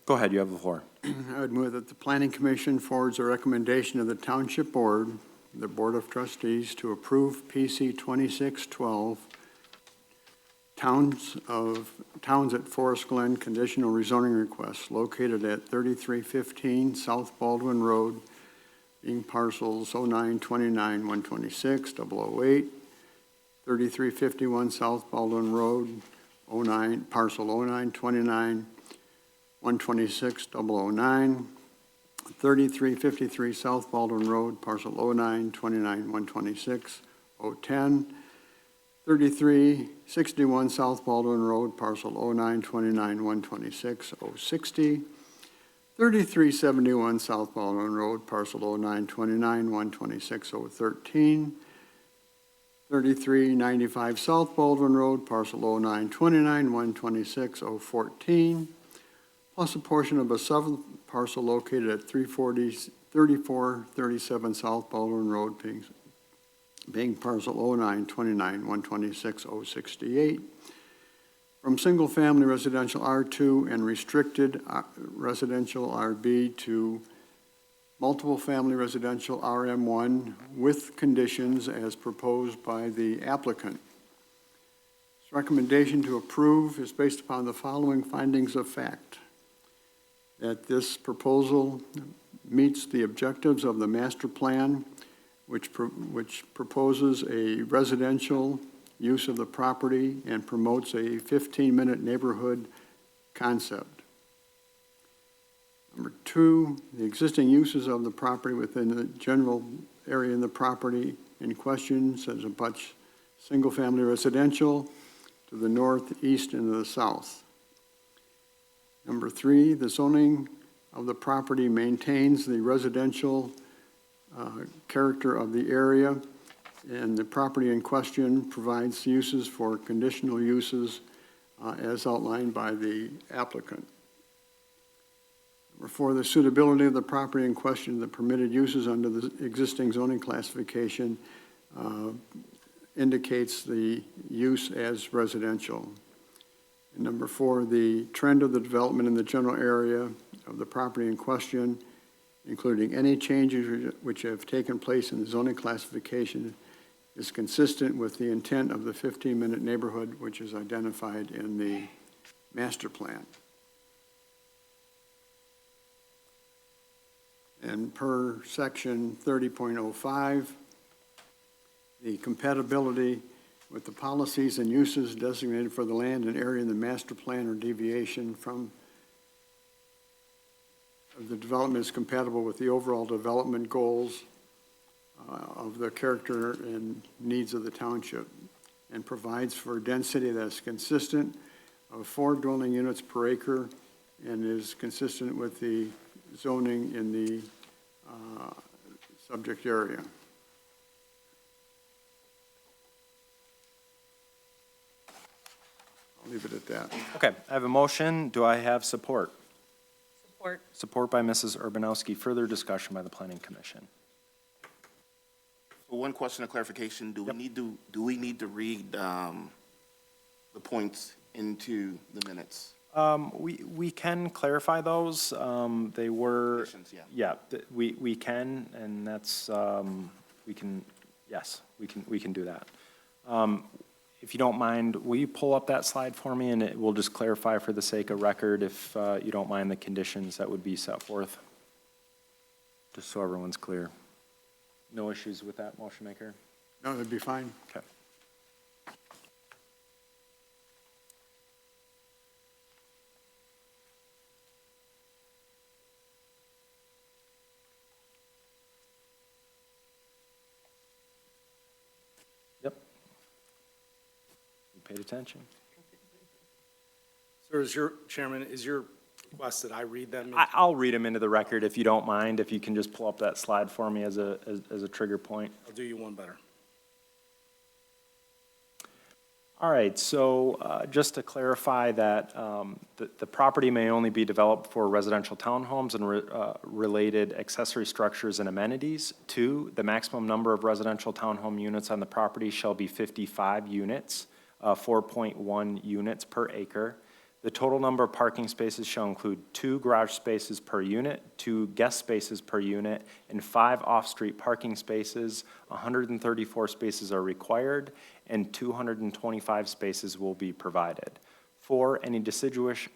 Go ahead, you have the floor. I would move that the Planning Commission forwards a recommendation of the Township Board, the Board of Trustees, to approve PC 2612, Towns at Forest Glen conditional rezoning request located at 3315 South Baldwin Road, being parcels 0929-126, 008, 3351 South Baldwin Road, parcel 0929-126, 009, 3353 South Baldwin Road, parcel 0929-126, 010, 3361 South Baldwin Road, parcel 0929-126, 060, 3371 South Baldwin Road, parcel 0929-126, 013, 3395 South Baldwin Road, parcel 0929-126, 014, plus a portion of a seventh parcel located at 340 3437 South Baldwin Road, being parcel 0929126068, from single-family residential R2 and restricted residential RB to multiple-family residential RM1 with conditions as proposed by the applicant. This recommendation to approve is based upon the following findings of fact: that this proposal meets the objectives of the master plan, which proposes a residential use of the property and promotes a 15-minute neighborhood concept. Number two, the existing uses of the property within the general area in the property in question says abuts single-family residential to the north, east, and to the south. Number three, the zoning of the property maintains the residential character of the area, and the property in question provides uses for conditional uses as outlined by the applicant. Number four, the suitability of the property in question, the permitted uses under the existing zoning classification indicates the use as residential. And number four, the trend of the development in the general area of the property in question, including any changes which have taken place in the zoning classification, is consistent with the intent of the 15-minute neighborhood, which is identified in the master plan. And per section 30.05, the compatibility with the policies and uses designated for the land and area in the master plan or deviation from the development is compatible with the overall development goals of the character and needs of the township, and provides for density that's consistent of 4 dwelling units per acre and is consistent with the zoning in the subject area. I'll leave it at that. Okay, I have a motion. Do I have support? Support. Support by Mrs. Urbanowski. Further discussion by the Planning Commission. So one question of clarification, do we need to read the points into the minutes? We can clarify those. They were. Conditions, yeah. Yeah, we can, and that's, we can, yes, we can do that. If you don't mind, will you pull up that slide for me, and it will just clarify for the sake of record, if you don't mind, the conditions that would be set forth? Just so everyone's clear. No issues with that, motion maker? No, that'd be fine. Okay. Yep. You paid attention. Sir, Chairman, is your request that I read them? I'll read them into the record if you don't mind, if you can just pull up that slide for me as a trigger point. I'll do you one better. All right, so just to clarify that the property may only be developed for residential townhomes and related accessory structures and amenities. 2, the maximum number of residential townhome units on the property shall be 55 units, 4.1 units per acre. The total number of parking spaces shall include 2 garage spaces per unit, 2 guest spaces per unit, and 5 off-street parking spaces. 134 spaces are required, and 225 spaces will be provided. 4, any deciduous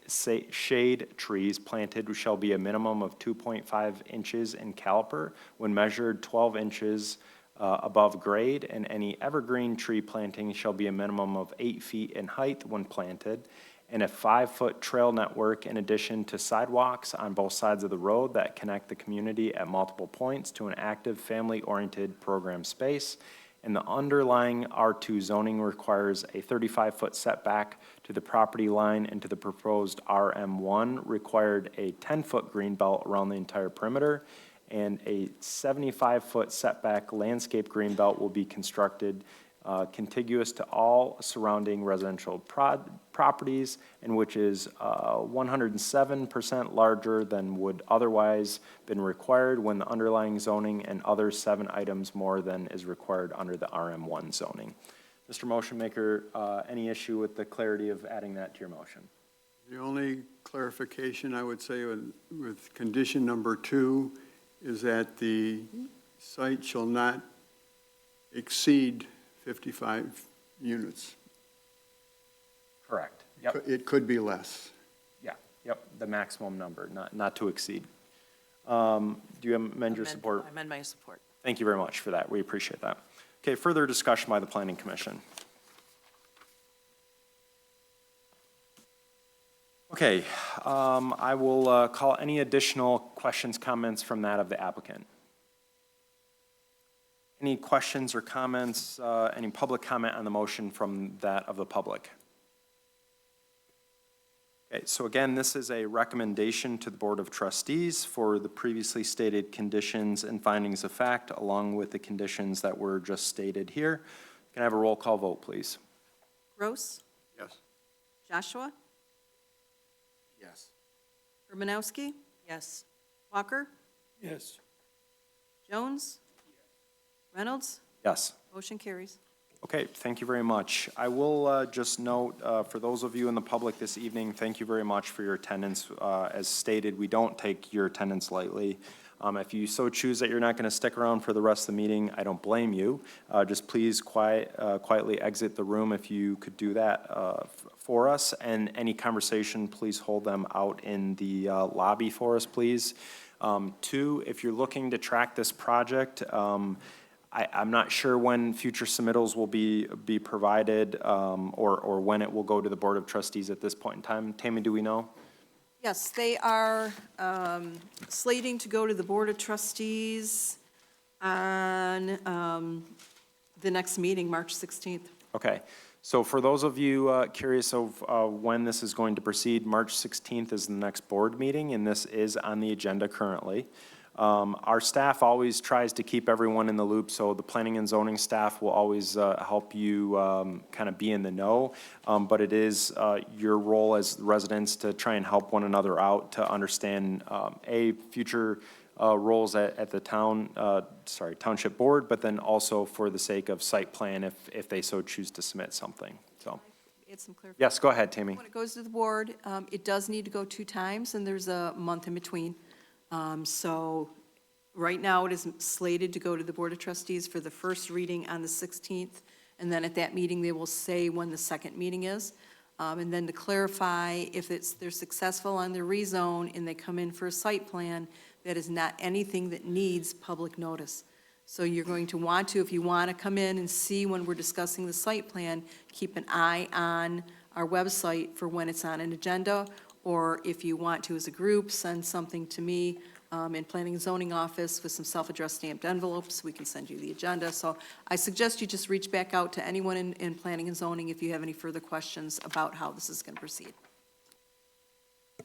shade trees planted shall be a minimum of 2.5 inches in caliper when measured 12 inches above grade, and any evergreen tree planting shall be a minimum of 8 feet in height when planted, and a 5-foot trail network in addition to sidewalks on both sides of the road that connect the community at multiple points to an active family-oriented program space. And the underlying R2 zoning requires a 35-foot setback to the property line, and to the proposed RM1 required a 10-foot green belt around the entire perimeter, and a 75-foot setback landscape green belt will be constructed contiguous to all surrounding residential properties, and which is 107% larger than would otherwise been required when the underlying zoning and other 7 items more than is required under the RM1 zoning. Mr. Motion Maker, any issue with the clarity of adding that to your motion? The only clarification I would say with condition number 2 is that the site shall not exceed 55 units. Correct. Yep. It could be less. Yeah, yep, the maximum number, not to exceed. Do you amend your support? I amend my support. Thank you very much for that. We appreciate that. Okay, further discussion by the Planning Commission. Okay, I will call any additional questions, comments from that of the applicant. Any questions or comments, any public comment on the motion from that of the public? Okay, so again, this is a recommendation to the Board of Trustees for the previously stated conditions and findings of fact, along with the conditions that were just stated here. Can I have a roll call vote, please? Gross, Yes. Joshua, Yes. Urbanowski, Yes. Walker, Yes. Jones, Reynolds, Yes. motion carries. Okay, thank you very much. I will just note, for those of you in the public this evening, thank you very much for your attendance. As stated, we don't take your attendance lightly. If you so choose that you're not going to stick around for the rest of the meeting, I don't blame you. Just please quietly exit the room if you could do that for us. And any conversation, please hold them out in the lobby for us, please. 2, if you're looking to track this project, I'm not sure when future submittals will be provided or when it will go to the Board of Trustees at this point in time. Tammy, do we know? Yes, they are slating to go to the Board of Trustees on the next meeting, March 16th. Okay, so for those of you curious of when this is going to proceed, March 16th is the next board meeting, and this is on the agenda currently. Our staff always tries to keep everyone in the loop, so the planning and zoning staff will always help you kind of be in the know. But it is your role as residents to try and help one another out to understand, future roles at the township board, but then also for the sake of site plan if they so choose to submit something, so. Add some clarification. Yes, go ahead, Tammy. When it goes to the board, it does need to go 2 times, and there's a month in between. So right now, it is slated to go to the Board of Trustees for the first reading on the 16th, and then at that meeting, they will say when the second meeting is. And then to clarify, if they're successful on their rezone and they come in for a site plan, that is not anything that needs public notice. So you're going to want to, if you want to come in and see when we're discussing the site plan, keep an eye on our website for when it's on an agenda, or if you want to, as a group, send something to me in Planning and Zoning Office with some self-addressed stamped envelopes. We can send you the agenda. So I suggest you just reach back out to anyone in Planning and Zoning if you have any further questions about how this is going to proceed.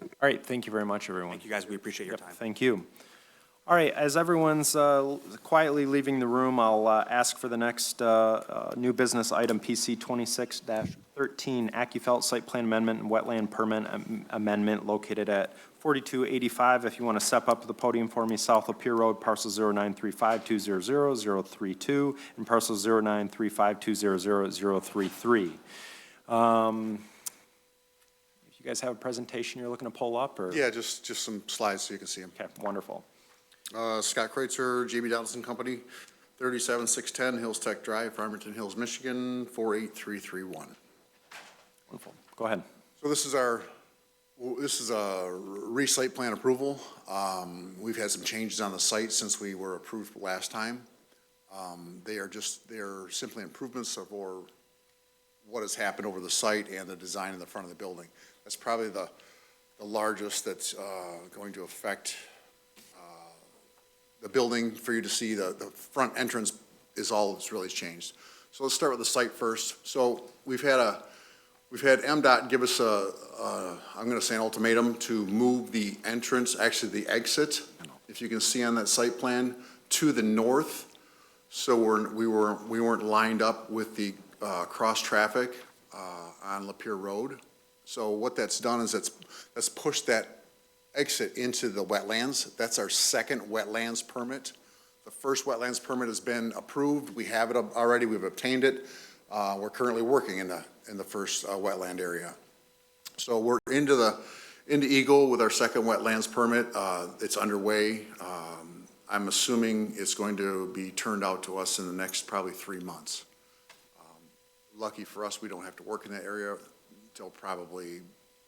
All right, thank you very much, everyone. Thank you, guys. We appreciate your Yep, time. thank you. All right, as everyone's quietly leaving the room, I'll ask for the next new business item, PC 26-13, AccuFelt Site Plan Amendment and Wetland Permit Amendment located at 4285. If you want to step up to the podium for me, south of Pier Road, parcel 0935-200-032, and parcel 0935-200-033. If you guys have a presentation you're looking to pull up, or? Yeah, just some slides so you can see them. Okay, wonderful. Scott Kreutzer, JB Donaldson Company, 37610 Hills Tech Drive, Farmington Hills, Michigan, 48331. Wonderful. Go ahead. So this is a re-site plan approval. We've had some changes on the site since we were approved last time. They are simply improvements or what has happened over the site and the design in the front of the building. That's probably the largest that's going to affect the building. For you to see, the front entrance is all that's really changed. So let's start with the site first. So we've had MDOT give us I'm going to say an ultimatum to move the entrance, actually the exit, if you can see on that site plan, to the north. So we weren't lined up with the cross-traffic on Lapeer Road. So what that's done is that's pushed that exit into the wetlands. That's our second wetlands permit. The first wetlands permit has been approved. We have it already. We've obtained it. We're currently working in the first wetland area. So we're into Eagle with our second wetlands permit. It's underway. I'm assuming it's going to be turned out to us in the next probably 3 months. Lucky for us, we don't have to work in that area until probably,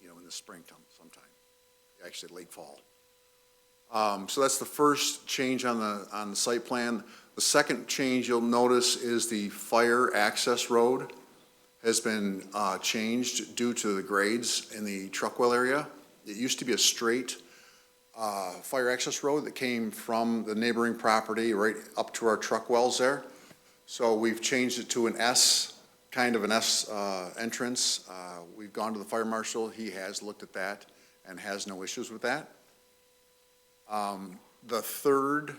in the springtime sometime, actually late fall. So that's the first change on the site plan. The second change you'll notice is the fire access road has been changed due to the grades in the Truckwell area. It used to be a straight fire access road that came from the neighboring property right up to our truck wells there. So we've changed it to an S, kind of an S entrance. We've gone to the fire marshal. He has looked at that and has no issues with that. The third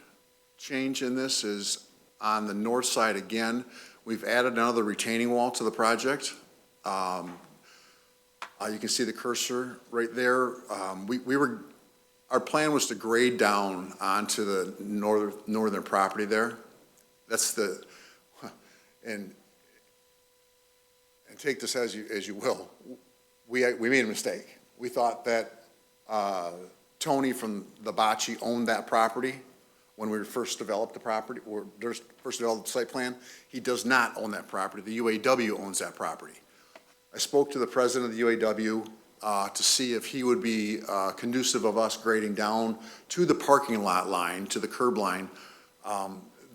change in this is on the north side again. We've added another retaining wall to the project. You can see the cursor right there. Our plan was to grade down onto the northern property there. That's and take this as you will. We made a mistake. We thought that Tony from the Bocce owned that property when we first developed the property, or first developed the site plan. He does not own that property. The UAW owns that property. I spoke to the president of the UAW to see if he would be conducive of us grading down to the parking lot line, to the curb line.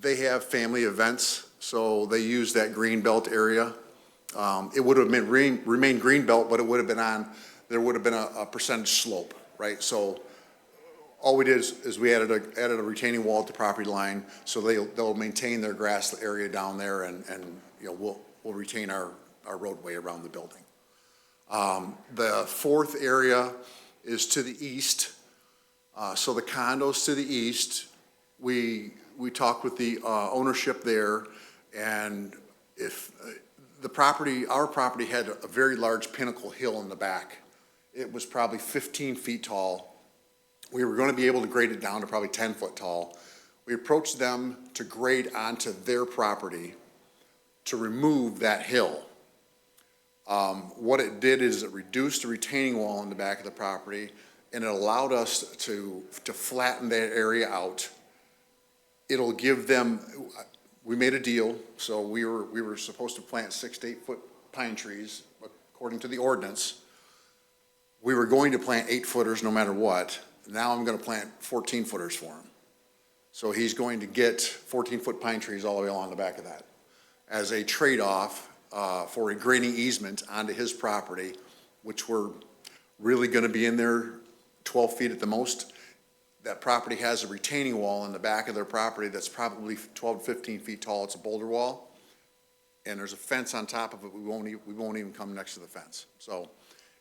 They have family events, so they use that green belt area. It would have remained green belt, but it would have been there would have been a percentage slope, right? So all we did is we added a retaining wall at the property line, so they'll maintain their grass area down there, and we'll retain our roadway around the building. The fourth area is to the east. So the condos to the east, we talked with the ownership there, and if our property had a very large pinnacle hill in the back. It was probably 15 feet tall. We were going to be able to grade it down to probably 10 foot tall. We approached them to grade onto their property to remove that hill. What it did is it reduced the retaining wall in the back of the property, and it allowed us to flatten that area out. It'll give them, we made a deal, so we were supposed to plant 6 to 8 foot pine trees according to the ordinance. We were going to plant 8 footers no matter what. Now I'm going to plant 14 footers for him. So he's going to get 14 foot pine trees all the way along the back of that as a trade-off for a grading easement onto his property, which we're really going to be in there 12 feet at the most. That property has a retaining wall in the back of their property that's probably 12 to 15 feet tall. It's a boulder wall, and there's a fence on top of it. We won't even come next to the fence. So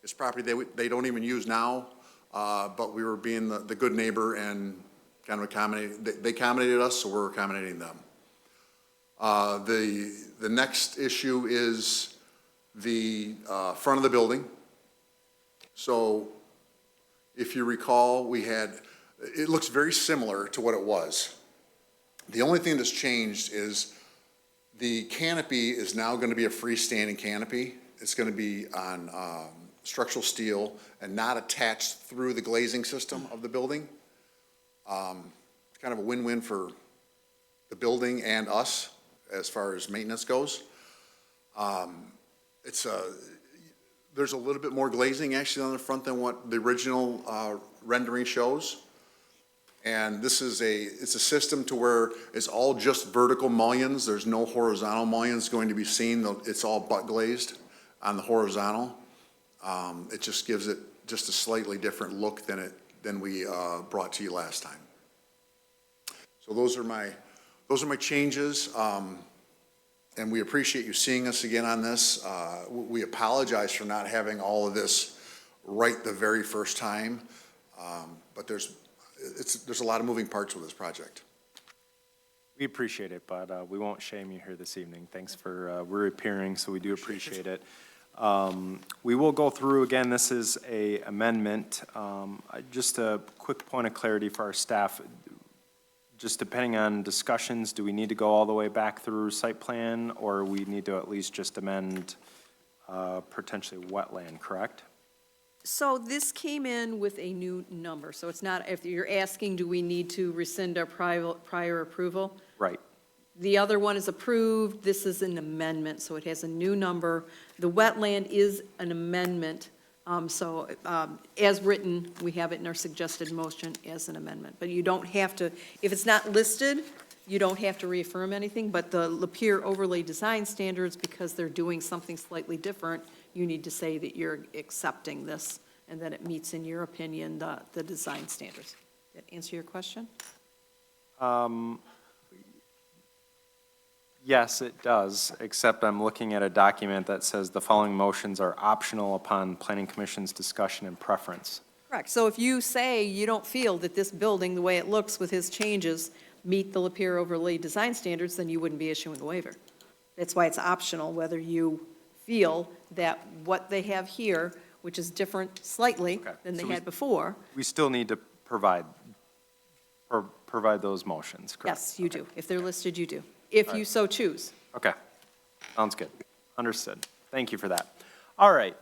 it's property they don't even use now, but we were being the good neighbor and kind of accommodating. They accommodated us, so we're accommodating them. The next issue is the front of the building. So if you recall, it looks very similar to what it was. The only thing that's changed is the canopy is now going to be a freestanding canopy. It's going to be on structural steel and not attached through the glazing system of the building. It's kind of a win-win for the building and us as far as maintenance goes. There's a little bit more glazing actually on the front than what the original rendering shows. And it's a system to where it's all just vertical mullions. There's no horizontal mullions going to be seen. It's all butt glazed on the horizontal. It just gives it just a slightly different look than we brought to you last time. So those are my changes. And we appreciate you seeing us again on this. We apologize for not having all of this right the very first time. But there's a lot of moving parts with this project. We appreciate it, but we won't shame you here this evening. Thanks for reappearing, so we do appreciate it. We will go through, again, this is a amendment. Just a quick point of clarity for our staff. Just depending on discussions, do we need to go all the way back through site plan, or we need to at least just amend potentially wetland, correct? So this came in with a new number, so it's not, if you're asking, do we need to rescind our prior approval? Right. The other one is approved, this is an amendment, so it has a new number. The wetland is an amendment, so as written, we have it in our suggested motion as an amendment. But you don't have to, if it's not listed, you don't have to reaffirm anything, but the Lapeer overlay design standards, because they're doing something slightly different, you need to say that you're accepting this, and that it meets, in your opinion, the design standards. Did that answer your question? Yes, it does, except I'm looking at a document that says the following motions are optional upon planning commission's discussion and preference. Correct. So if you say you don't feel that this building, the way it looks with his changes, meet the Lapeer overlay design standards, then you wouldn't be issuing a waiver. That's why it's optional, whether you feel that what they have here, which is different slightly Okay. than they So we- had before, We still need to provide those motions, correct? yes, you do. If they're listed, you do, if you so choose. Okay, sounds good. Understood. Thank you for that. All right.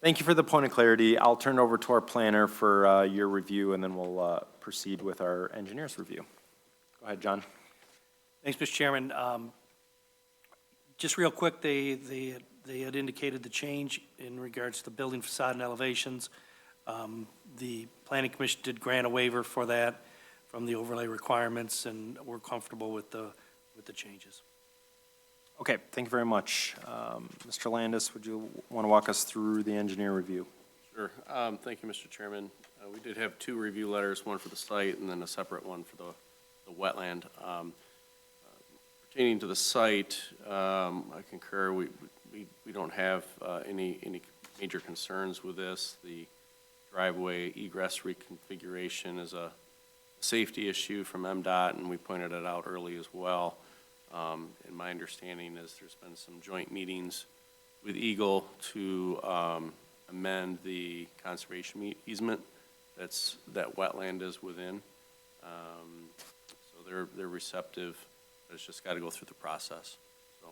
Thank you for the point of clarity. I'll turn it over to our planner for your review, and then we'll proceed with our engineer's review. Go ahead, John. Thanks, Mr. Chairman. Just real quick, they had indicated the change in regards to the building facade and elevations. The planning commission did grant a waiver for that from the overlay requirements, and we're comfortable with the changes. Okay, thank you very much. Mr. Landis, would you want to walk us through the engineer review? Sure. Thank you, Mr. Chairman. We did have two review letters, one for the site and then a separate one for the wetland. Pertaining to the site, I concur, we don't have any major concerns with this. The driveway egress reconfiguration is a safety issue from MDOT, and we pointed it out early as well. And my understanding is there's been some joint meetings with Eagle to amend the conservation easement that wetland is within. So they're receptive, but it's just got to go through the process. So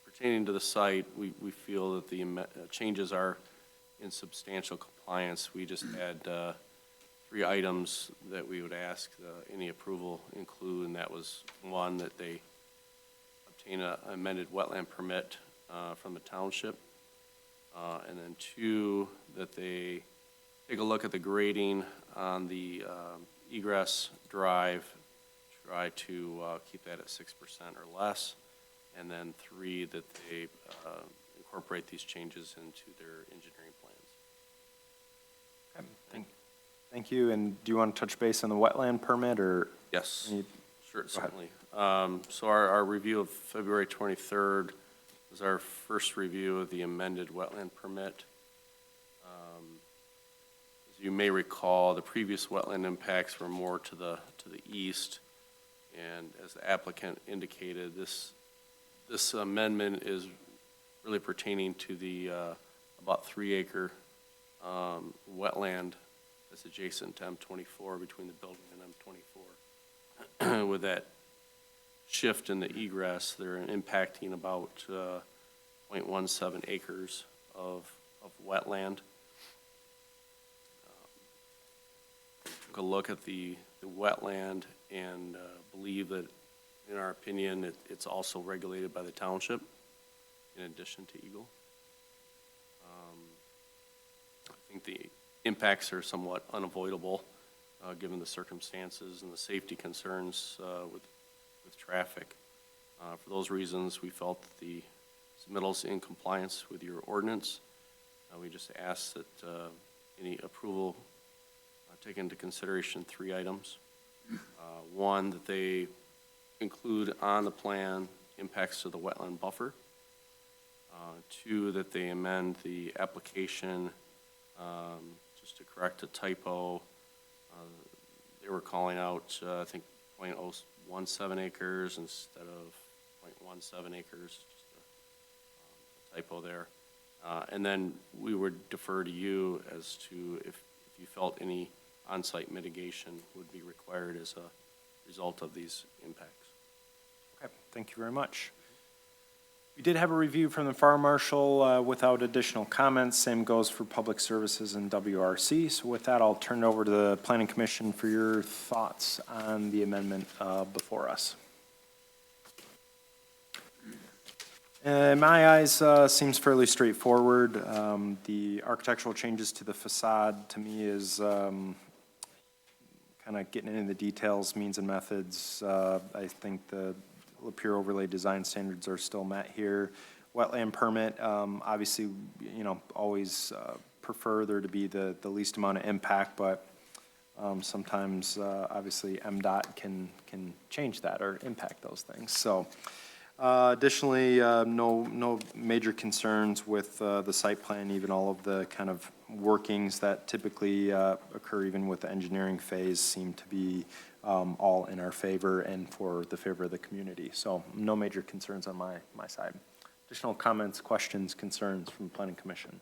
pertaining to the site, we feel that the changes are in substantial compliance. We just had 3 items that we would ask any approval include, and that was one, that they obtain an amended wetland permit from the township, and then 2, that they take a look at the grading on the egress drive, try to keep that at 6% or less, and then 3, that they incorporate these changes into their engineering plans. Okay, thank you. And do you want to touch base on the wetland permit, or? Yes, any- sure, certainly. So our review of February 23rd was our first review of the amended wetland permit. As you may recall, the previous wetland impacts were more to the east, and as the applicant indicated, this amendment is really pertaining to the about 3-acre wetland that's adjacent to M24, between the building and M24. With that shift in the egress, they're impacting about 0.17 acres of wetland. Took a look at the wetland and believe that, in our opinion, it's also regulated by the township in addition to Eagle. I think the impacts are somewhat unavoidable, given the circumstances and the safety concerns with traffic. For those reasons, we felt that the submittal's in compliance with your ordinance. We just ask that any approval take into consideration 3 items. 1, that they include on the plan impacts to the wetland buffer. 2, that they amend the application just to correct a typo. They were calling out, I think, .017 acres instead of .17 acres, just a typo there. And then we would defer to you as to if you felt any on-site mitigation would be required as a result of these impacts. Okay, thank you very much. We did have a review from the fire marshal without additional comments. Same goes for public services and WRC. So with that, I'll turn it over to the planning commission for your thoughts on the amendment before us. In my eyes, seems fairly straightforward. The architectural changes to the facade, to me, is kind of getting into the details, means and methods. I think the Lapeer overlay design standards are still met here. Wetland permit, obviously, you know, always prefer there to be the least amount of impact, but sometimes, obviously, MDOT can change that or impact those things. So, additionally, no major concerns with the site plan, even all of the kind of workings that typically occur even with the engineering phase seem to be all in our favor and for the favor of the community. So no major concerns on my side. Additional comments, questions, concerns from the Planning Commission?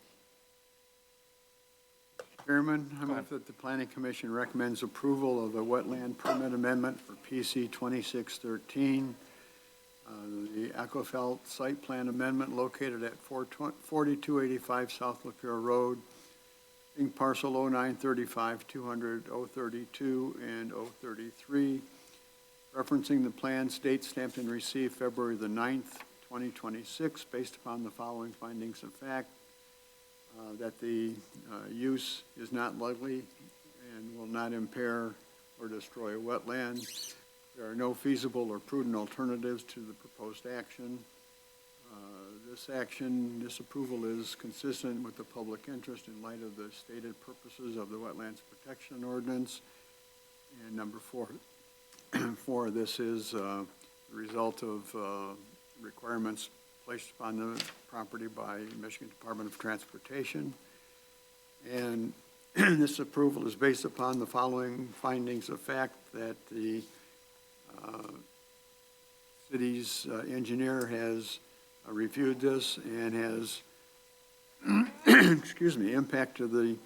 Chairman, I move that the Planning Commission recommends approval of the wetland permit amendment for PC 2613. The Aquafelt site plan amendment located at 4285 South Lapeer Road, being parcel 0935, 200, 032, and 033, referencing the plans, date stamped and received February the 9th, 2026, based upon the following findings of fact, that the use is not likely and will not impair or destroy a wetland. There are no feasible or prudent alternatives to the proposed action. This approval is consistent with the public interest in light of the stated purposes of the Wetlands Protection Ordinance. And number four, this is the result of requirements placed upon the property by Michigan Department of Transportation. And this approval is based upon the following findings of fact, that the city's engineer has reviewed this and has, excuse me, impacted the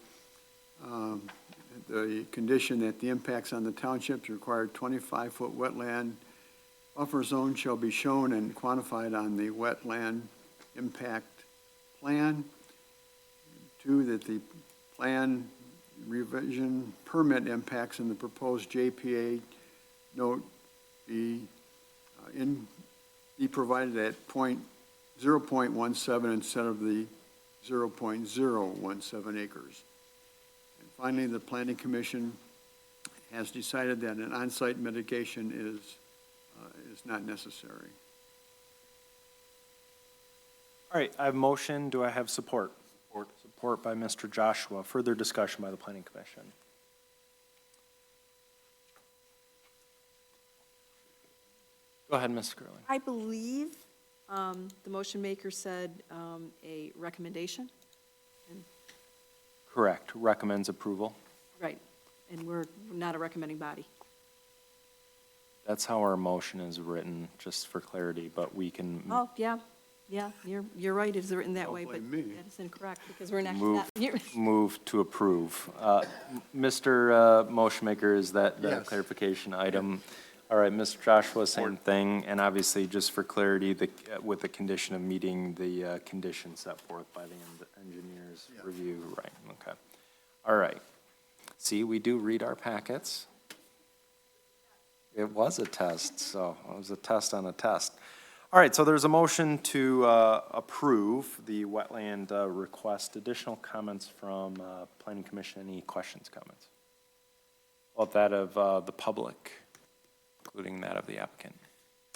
condition that the impacts on the townships required 25-foot wetland buffer zone shall be shown and quantified on the wetland impact plan. Two, that the plan revision permit impacts in the proposed JPA note be provided at 0.17 instead of the 0.017 acres. And finally, the Planning Commission has decided that an on-site mitigation is not necessary. All right, I have motion. Do I have support? Support by Mr. Joshua. Further discussion by the Planning Commission. Go ahead, Ms. Curling. I believe the motion maker said a recommendation. Correct. Recommends approval. Right, and we're not a recommending body. That's how our motion is written, just for clarity, but we can Oh, yeah, you're right, it's written that way, but blame me. that is incorrect, because we're not. move to approve. Mr. Motion Maker, is that Yes. clarification item? All right, Mr. Joshua, same thing, and obviously, just for clarity, with the condition of meeting the conditions set forth by the engineer's review, right, okay. All right. See, we do read our packets. It was a test, so it was a test on a test. All right, so there's a motion to approve the wetland request. Additional comments from Planning Commission? Any questions, comments? About that of the public, including that of the applicant.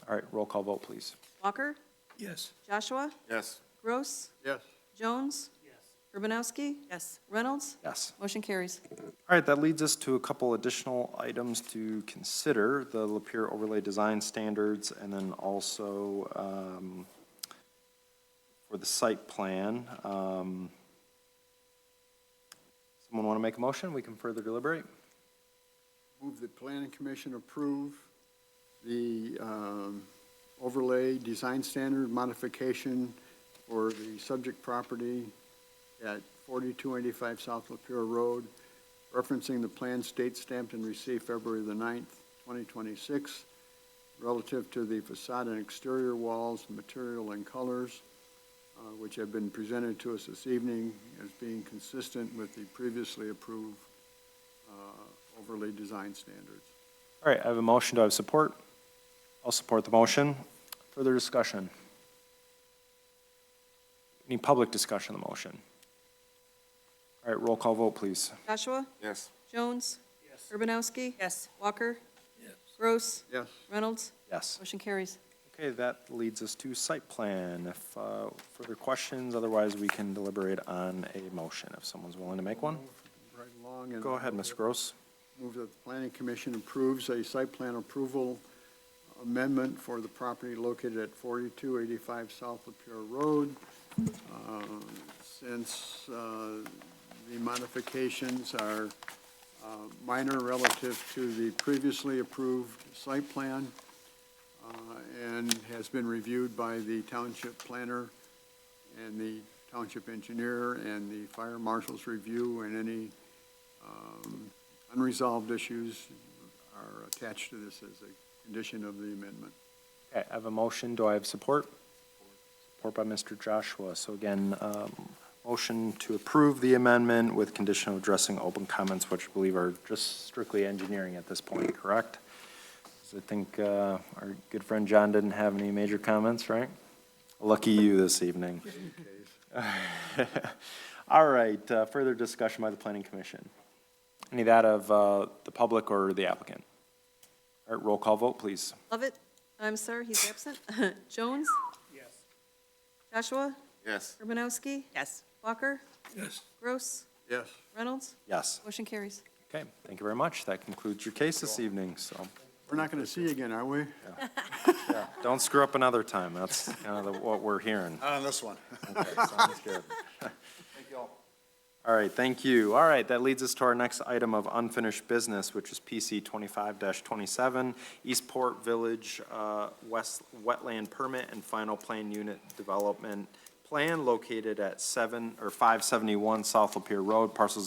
All right, roll call vote, please. Walker? Yes. Joshua? Yes. Gross? Yes. Jones? Yes. Urbanowski? Yes. Reynolds? Yes. Motion carries. All right, that leads us to a couple additional items to consider, the Lapeer overlay design standards, and then also for the site plan. Someone want to make a motion? We can further deliberate. Move that Planning Commission approve the overlay design standard modification for the subject property at 4285 South Lapeer Road, referencing the plans date stamped and received February the 9th, 2026, relative to the facade and exterior walls, material and colors, which have been presented to us this evening as being consistent with the previously approved overlay design standards. All right, I have a motion. Do I have support? I'll support the motion. Further discussion? Any public discussion on the motion? All right, roll call vote, please. Joshua? Yes. Jones? Yes. Urbanowski? Yes. Walker? Yes. Gross? Yes. Reynolds? Yes. Motion carries. Okay, that leads us to site plan. If further questions, otherwise we can deliberate on a motion if someone's willing to make one. Right along and Go ahead, Mr. Gross. move that the planning commission approves a site plan approval amendment for the property located at 4285 South Lapeer Road. Since the modifications are minor relative to the previously approved site plan and has been reviewed by the township planner and the township engineer and the fire marshal's review, and any unresolved issues are attached to this as a condition of the amendment. Okay, I have a motion. Do I have support? Support by Mr. Joshua. So again, motion to approve the amendment with condition of addressing open comments, which I believe are just strictly engineering at this point, correct? So I think our good friend John didn't have any major comments, right? Lucky you this evening. All right, further discussion by the planning commission. Any of that of the public or the applicant? All right, roll call vote, please. Lovett? I'm sorry, he's absent. Jones? Yes. Joshua? Yes. Urbanowski? Yes. Walker? Yes. Gross? Yes. Reynolds? Yes. Motion carries. Okay, thank you very much. That concludes your case this evening, so. We're not going to see you again, are we? Yeah, don't screw up another time. That's kind of what we're hearing. Not on this one. Okay, sounds good. Thank you all. All right, thank you. All right, that leads us to our next item of unfinished business, which is PC 25-27, Eastport Village West Wetland Permit and Final Plan Unit Development Plan located at 571 South Lapeer Road, parcel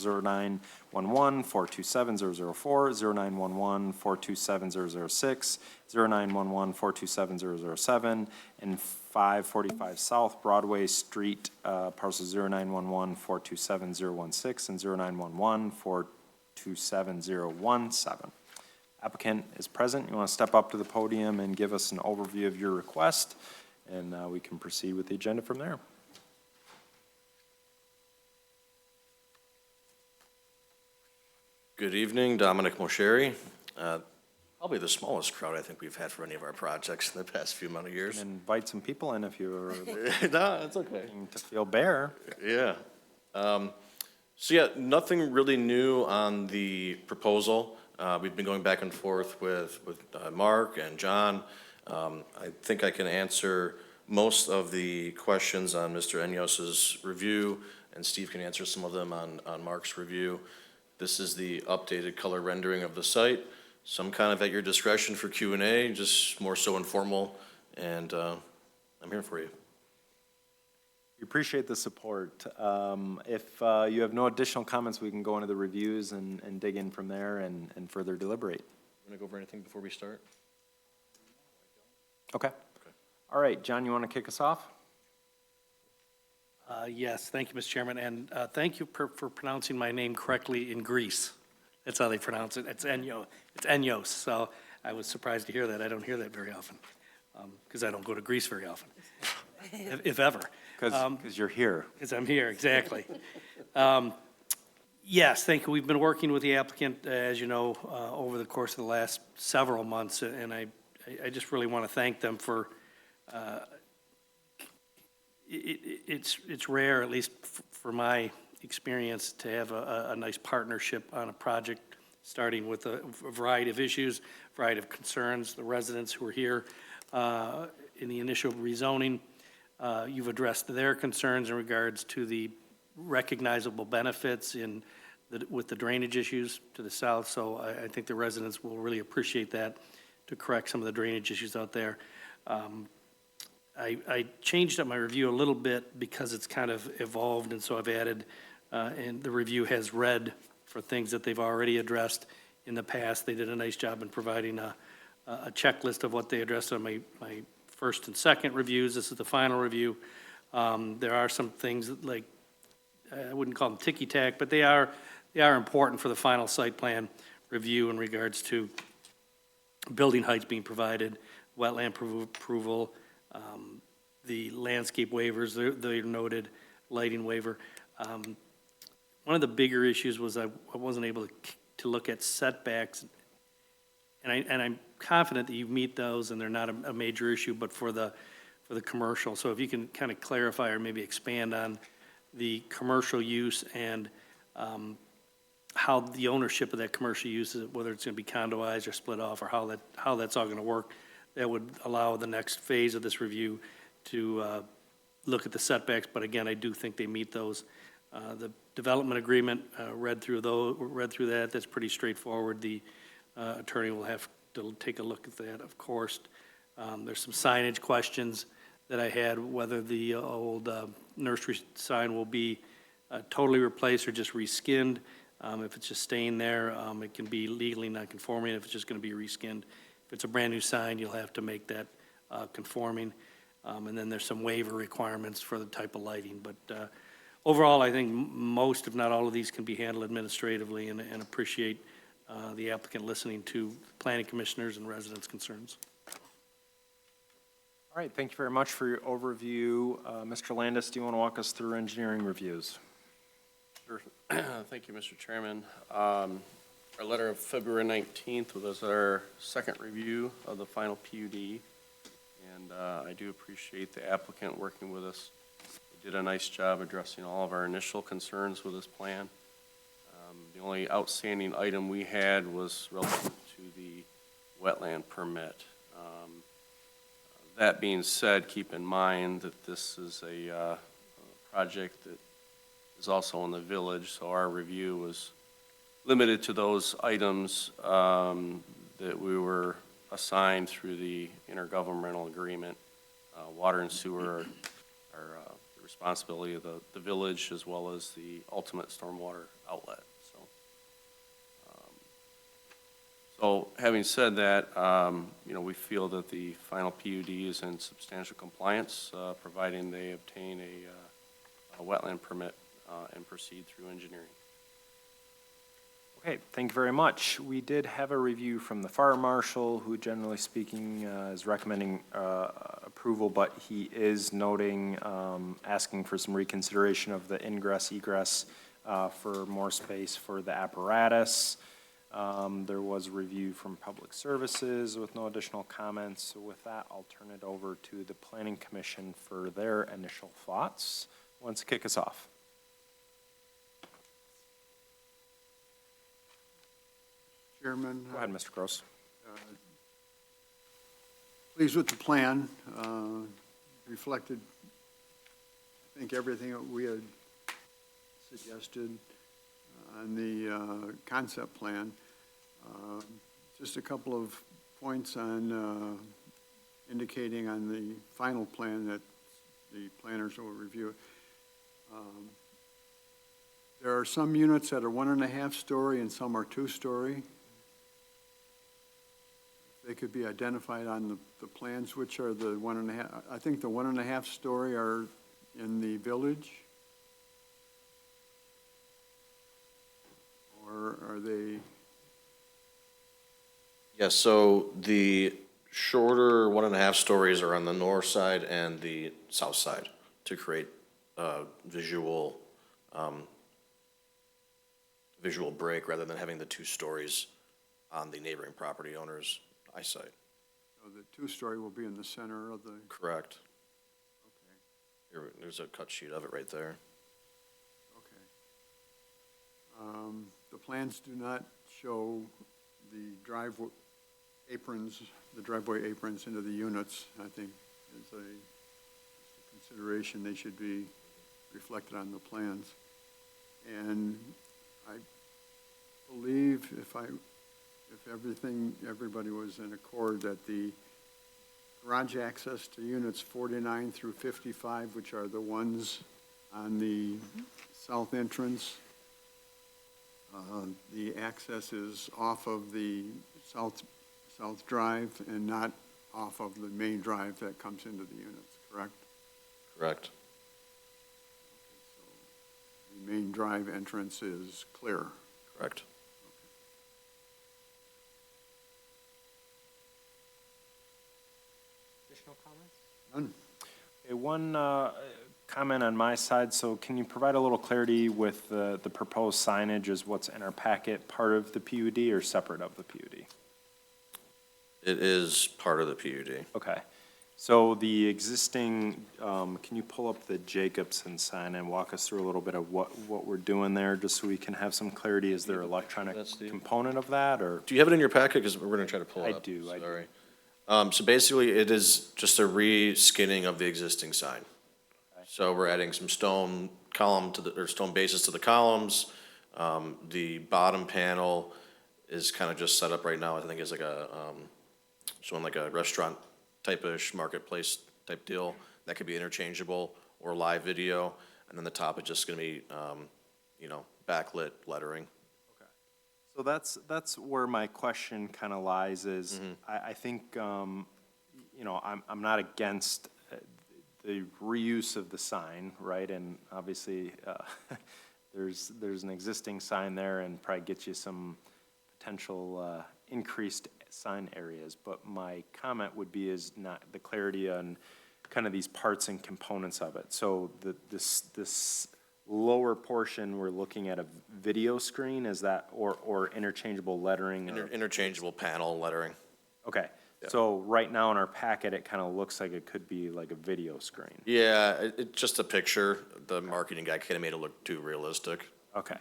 0911-427-004, 0911-427-006, 0911-427-007, and 545 South Broadway Street, parcel 0911-427-016, and 0911-427-017. Applicant is present. You want to step up to the podium and give us an overview of your request, and we can proceed with the agenda from there. Good evening, Dominic Mosheri. Probably the smallest crowd I think we've had for any of our projects in the past few amount of years. And invite some people in if you're No, it's okay. to feel bare. Yeah. So yeah, nothing really new on the proposal. We've been going back and forth with Mark and John. I think I can answer most of the questions on Mr. Enyos's review, and Steve can answer some of them on Mark's review. This is the updated color rendering of the site. Some kind of at your discretion for Q&A, just more so informal, and I'm here for you. We appreciate the support. If you have no additional comments, we can go into the reviews and dig in from there and further deliberate. Want to go over anything before we start? Okay. All right, John, you want to kick us off? Yes, thank you, Mr. Chairman, and thank you for pronouncing my name correctly in Greece. That's how they pronounce it. It's Enyos, so I was surprised to hear that. I don't hear that very often, because I don't go to Greece very often, if ever. Because you're here. Because I'm here, exactly. Yes, thank you. We've been working with the applicant, as you know, over the course of the last several months, and I just really want to thank them for, it's rare, at least for my experience, to have a nice partnership on a project, starting with a variety of issues, variety of concerns. The residents who are here in the initial rezoning, you've addressed their concerns in regards to the recognizable benefits with the drainage issues to the south, so I think the residents will really appreciate that. to correct some of the drainage issues out there. I changed up my review a little bit because it's kind of evolved, and so I've added, and the review has read for things that they've already addressed in the past. They did a nice job in providing a checklist of what they addressed on my first and second reviews. This is the final review. There are some things that, like, I wouldn't call them ticky-tack, but they are important for the final site plan review in regards to building heights being provided, wetland approval, the landscape waivers, they're noted, lighting waiver. One of the bigger issues was I wasn't able to look at setbacks, and I'm confident that you meet those and they're not a major issue, but for the commercial. So if you can kind of clarify or maybe expand on the commercial use and how the ownership of that commercial use, whether it's going to be condoized or split off, or how that's all going to work, that would allow the next phase of this review to look at the setbacks. But again, I do think they meet those. The development agreement, read through that. That's pretty straightforward. The attorney will have to take a look at that, of course. There's some signage questions that I had, whether the old nursery sign will be totally replaced or just reskinned. If it's just staying there, it can be legally non-conforming if it's just going to be reskinned. If it's a brand-new sign, you'll have to make that conforming. And then there's some waiver requirements for the type of lighting. But overall, I think most, if not all of these, can be handled administratively, and appreciate the applicant listening to planning commissioners and residents' concerns. All right, thank you very much for your overview. Mr. Landis, do you want to walk us through engineering reviews? Sure. Thank you, Mr. Chairman. Our letter of February 19th was our second review of the final PUD, and I do appreciate the applicant working with us. They did a nice job addressing all of our initial concerns with this plan. The only outstanding item we had was relative to the wetland permit. That being said, keep in mind that this is a project that is also in the village, so our review was limited to those items that we were assigned through the intergovernmental agreement. Water and sewer are the responsibility of the village, as well as the ultimate stormwater outlet. So having said that, we feel that the final PUD is in substantial compliance, providing they obtain a wetland permit and proceed through engineering. Okay, thank you very much. We did have a review from the fire marshal, who generally speaking is recommending approval, but he is noting, asking for some reconsideration of the ingress egress for more space for the apparatus. There was a review from Public Services with no additional comments. So with that, I'll turn it over to the Planning Commission for their initial thoughts. Who wants to kick us off? Chairman. Go ahead, Mr. Gross. Pleased with the plan. Reflected, I think, everything that we had suggested on the concept plan. Just a couple of points on indicating on the final plan that the planners will review. There are some units that are 1.5 story and some are 2-story. They could be identified on the plans, which are the 1.5. I think the 1.5 story are in the village. Or are they? Yes, so the shorter 1.5 stories are on the north side and the south side to create visual break, rather than having the 2 stories on the neighboring property owner's eyesight. So the 2-story will be in the center of the. Correct. Okay. There's a cut sheet of it right there. Okay. The plans do not show the driveway aprons into the units. I think as a consideration, they should be reflected on the plans. And I believe, if I if everybody was in accord, that the garage access to units 49 through 55, which are the ones on the south entrance, the access is off of the south drive and not off of the main drive that comes into the units, correct? Correct. The main drive entrance is clear. Correct. Additional comments? None. Okay, one comment on my side, so can you provide a little clarity with the proposed signage is what's in our packet, part of the PUD or separate of the PUD? It is part of the PUD. Okay, so the existing, can you pull up the Jacobson sign and walk us through a little bit of what we're doing there, just so we can have some clarity? Is there electronic component of that, or? Do you have it in your packet? Because we're going to try to pull it I up. do. Sorry. So basically, it is just a re-skinning of the existing sign. So we're adding some stone column to or stone bases to the columns. The bottom panel is kind of just set up right now, I think is like showing like a restaurant type-ish, marketplace type deal. That could be interchangeable or live video. And then the top is just gonna be, backlit lettering. So that's where my question kind of lies is, I think, I'm not against the reuse of the sign, right? And obviously, there's an existing sign there and probably get you some potential increased sign areas. But my comment would be is not the clarity on kind of these parts and components of it. So this lower portion, we're looking at a video screen, is that, or interchangeable lettering? Interchangeable panel lettering. Okay, Yeah. so right now in our packet, it kind of looks like it could be like a video screen. Yeah, it's just a picture. The marketing guy kind of made it look too realistic. Okay,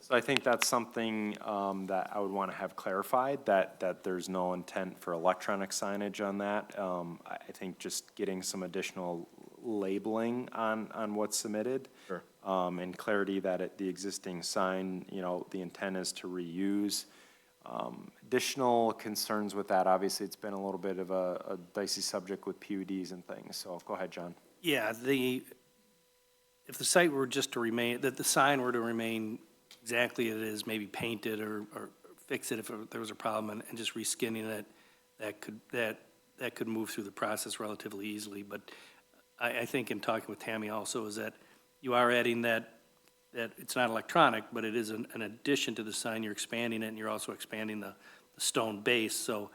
so I think that's something that I would want to have clarified, that there's no intent for electronic signage on that. I think just getting some additional labeling on what's submitted. Sure. And clarity that the existing sign, the intent is to reuse. Additional concerns with that, obviously, it's been a little bit of a dicey subject with PUDs and things, so go ahead, John. Yeah, if the site were just to remain, that the sign were to remain exactly as it is, maybe painted or fix it if there was a problem and just reskinning it, that could move through the process relatively easily. But I think in talking with Tammy also is that you are adding that it's not electronic, but it is an addition to the sign. You're expanding it, and you're also expanding the stone base. So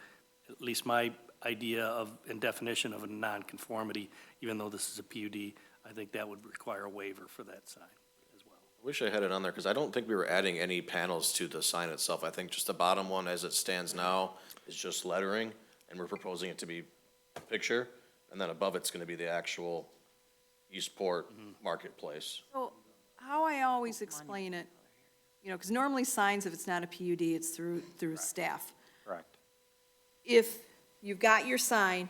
at least my idea of and definition of a nonconformity, even though this is a PUD, I think that would require a waiver for that sign as well. I wish I had it on there, because I don't think we were adding any panels to the sign itself. I think just the bottom one, as it stands now, is just lettering, and we're proposing it to be a picture, and then above it's gonna be the actual Eastport Marketplace. So how I always explain it, because normally signs, if it's not a PUD, it's through staff. Correct. If you've got your sign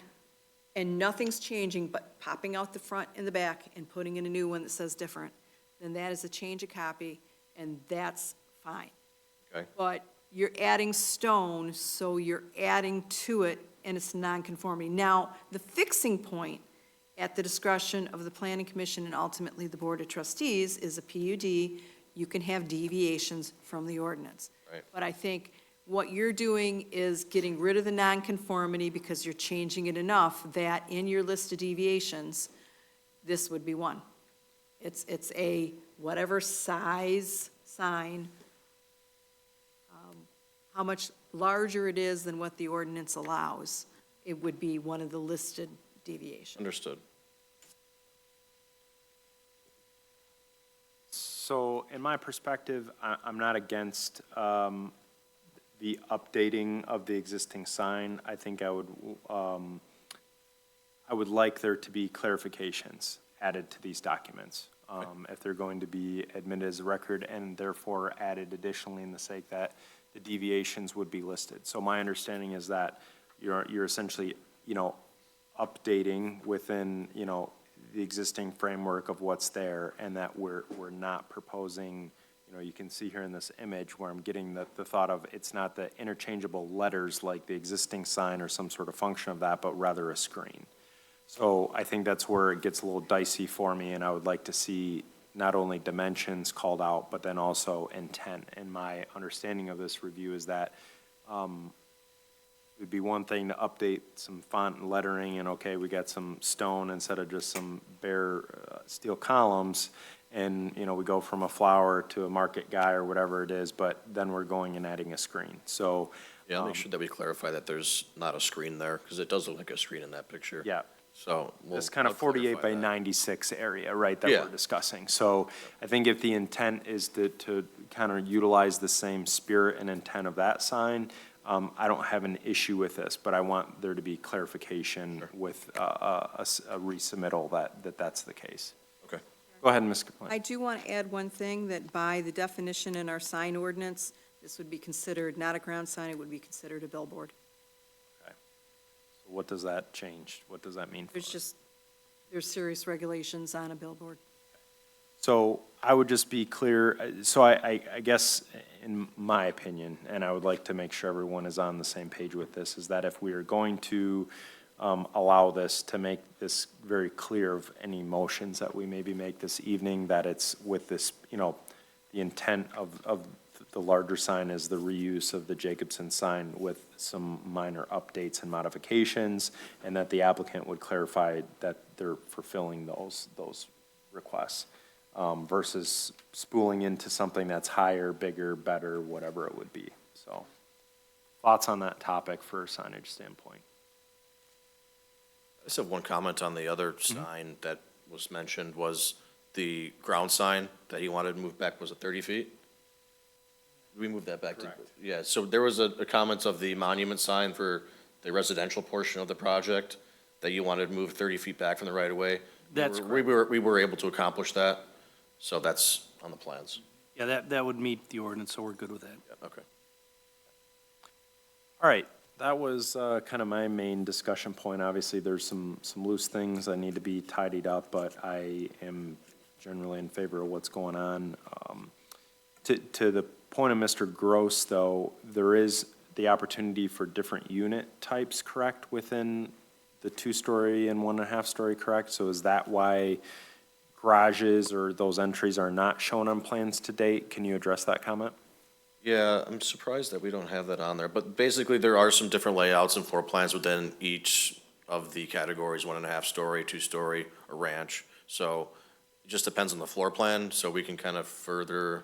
and nothing's changing but popping out the front and the back and putting in a new one that says different, then that is a change of copy, and that's fine. Okay. But you're adding stone, so you're adding to it, and it's nonconformity. Now, the fixing point, at the discretion of the planning commission and ultimately the board of trustees, is a PUD. You can have deviations from the ordinance. Right. But I think what you're doing is getting rid of the nonconformity because you're changing it enough that in your list of deviations, this would be one. It's a whatever size sign, how much larger it is than what the ordinance allows, it would be one of the listed deviations. Understood. So in my perspective, I'm not against the updating of the existing sign. I think I would like there to be clarifications added to these documents. If they're going to be admitted as a record and therefore added additionally in the sake that the deviations would be listed. So my understanding is that you're essentially, updating within, the existing framework of what's there, and that we're not proposing you can see here in this image where I'm getting the thought of, it's not the interchangeable letters like the existing sign or some sort of function of that, but rather a screen. So I think that's where it gets a little dicey for me, and I would like to see not only dimensions called out, but then also intent. And my understanding of this review is that it'd be one thing to update some font and lettering, and okay, we got some stone instead of just some bare steel columns, and, we go from a flower to a market guy or whatever it is, but then we're going and adding a screen. So, Yeah, I'll make sure that we clarify that there's not a screen there, because it does look like a screen in that picture. yeah, So this kind of I'll clarify 48 by that. 96 area, right, that Yeah. we're discussing. So I think if the intent is to kind of utilize the same spirit and intent of that sign, I don't have an issue with this, but I want there to be clarification with a resubmittal that's the case. Okay. Go ahead, Ms. Kaplan. I do want to add one thing, that by the definition in our sign ordinance, this would be considered not a ground sign, it would be considered a billboard. So what does that change? What does that mean for us? There's serious regulations on a billboard. So I would just be clear, so I guess, in my opinion, and I would like to make sure everyone is on the same page with this, is that if we are going to allow this, to make this very clear of any motions that we maybe make this evening, that it's with this, the intent of the larger sign is the reuse of the Jacobson sign with some minor updates and modifications, and that the applicant would clarify that they're fulfilling those requests, versus spooling into something that's higher, bigger, better, whatever it would be. So, thoughts on that topic for a signage standpoint? I just have one comment on the other sign that was mentioned, was the ground sign that he wanted to move back, was it 30 feet? Did we move that back to? Correct. Yeah, so there was a comment of the monument sign for the residential portion of the project that you wanted to move 30 feet back from the right of way. That's We were able to accomplish that, so that's on the plans. Yeah, that would meet the ordinance, so we're good with that. Yeah, okay. All right, that was kind of my main discussion point. Obviously, there's some loose things that need to be tidied up, but I am generally in favor of what's going on. To the point of Mr. Gross, though, there is the opportunity for different unit types, correct, within the 2-story and 1.5-story, correct? So is that why garages or those entries are not shown on plans to date? Can you address that comment? Yeah, I'm surprised that we don't have that on there, but basically there are some different layouts and floor plans within each of the categories, 1.5-story, 2-story, or ranch. So it just depends on the floor plan, so we can kind of further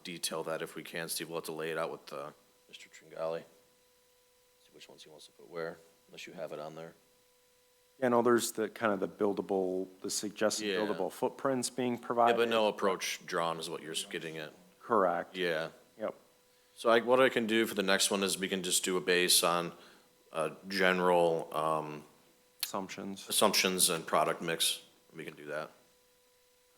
detail that if we can. Steve, we'll have to lay it out with Mr. Tringali. See which ones he wants to put where, unless you have it on there. Yeah, no, there's the kind of the suggested Yeah. buildable footprints being Yeah, provided. but no approach drawn is what you're getting at. Correct. Yeah. Yep. So what I can do for the next one is we can just do a base on general assumptions and product mix. We can do that.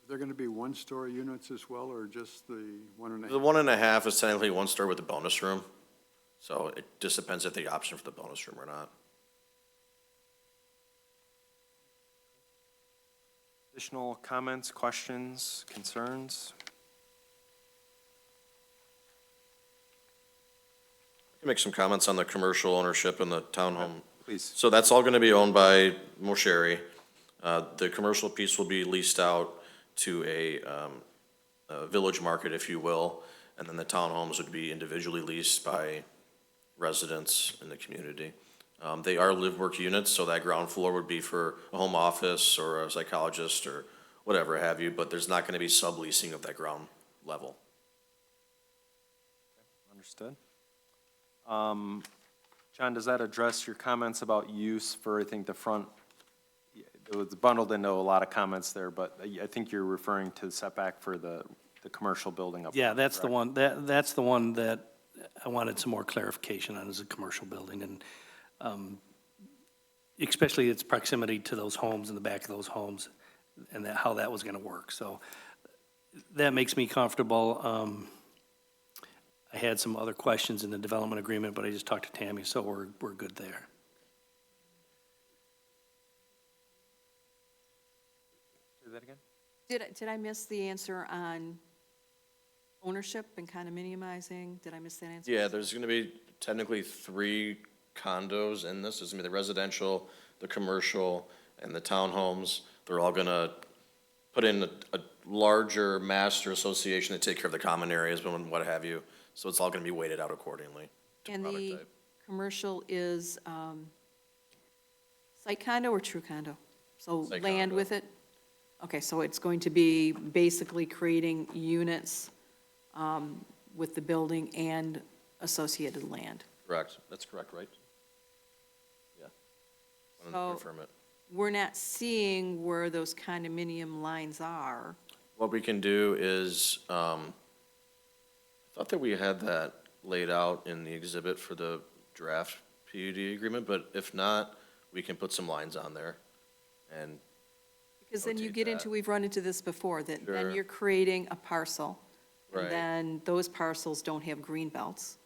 Are there going to be 1-story units as well, or just the 1.5? The 1.5 is technically 1 story with a bonus room. So it just depends if the option for the bonus room or not. Additional comments, questions, concerns? I can make some comments on the commercial ownership and the townhome. Please. So that's all going to be owned by Mosheri. The commercial piece will be leased out to a village market, if you will, and then the townhomes would be individually leased by residents in the community. They are live-work units, so that ground floor would be for a home office or a psychologist or whatever have you, but there's not going to be subleasing of that ground level. Understood. John, does that address your comments about use for, I think, the front? It was bundled into a lot of comments there, but I think you're referring to the setback for the commercial building up. Yeah, front, that's the correct? one, that's the one that I wanted some more clarification on, is a commercial building, and especially its proximity to those homes, in the back of those homes, and how that was gonna work. So that makes me comfortable. I had some other questions in the development agreement, but I just talked to Tammy, so we're good there. Do that again? Did I miss the answer on ownership and condominiumizing? Did I miss that answer? Yeah, there's going to be technically 3 condos in this. There's going to be the residential, the commercial, and the townhomes. They're all going to put in a larger master association to take care of the common areas and what have you. So it's all going to be weighted out accordingly to And product the type. commercial is site condo or true condo? So Site land condo. with it? Okay, so it's going to be basically creating units with the building and associated land. Correct. That's correct, right? Yeah. Want to So- confirm it. We're not seeing where those condominium lines are. What we can do is, I thought that we had that laid out in the exhibit for the draft PUD agreement, but if not, we can put some lines on there. And Because then you Notate get that. into, we've run into this before, that then Sure. you're creating a parcel. Right. And then those parcels don't have green belts.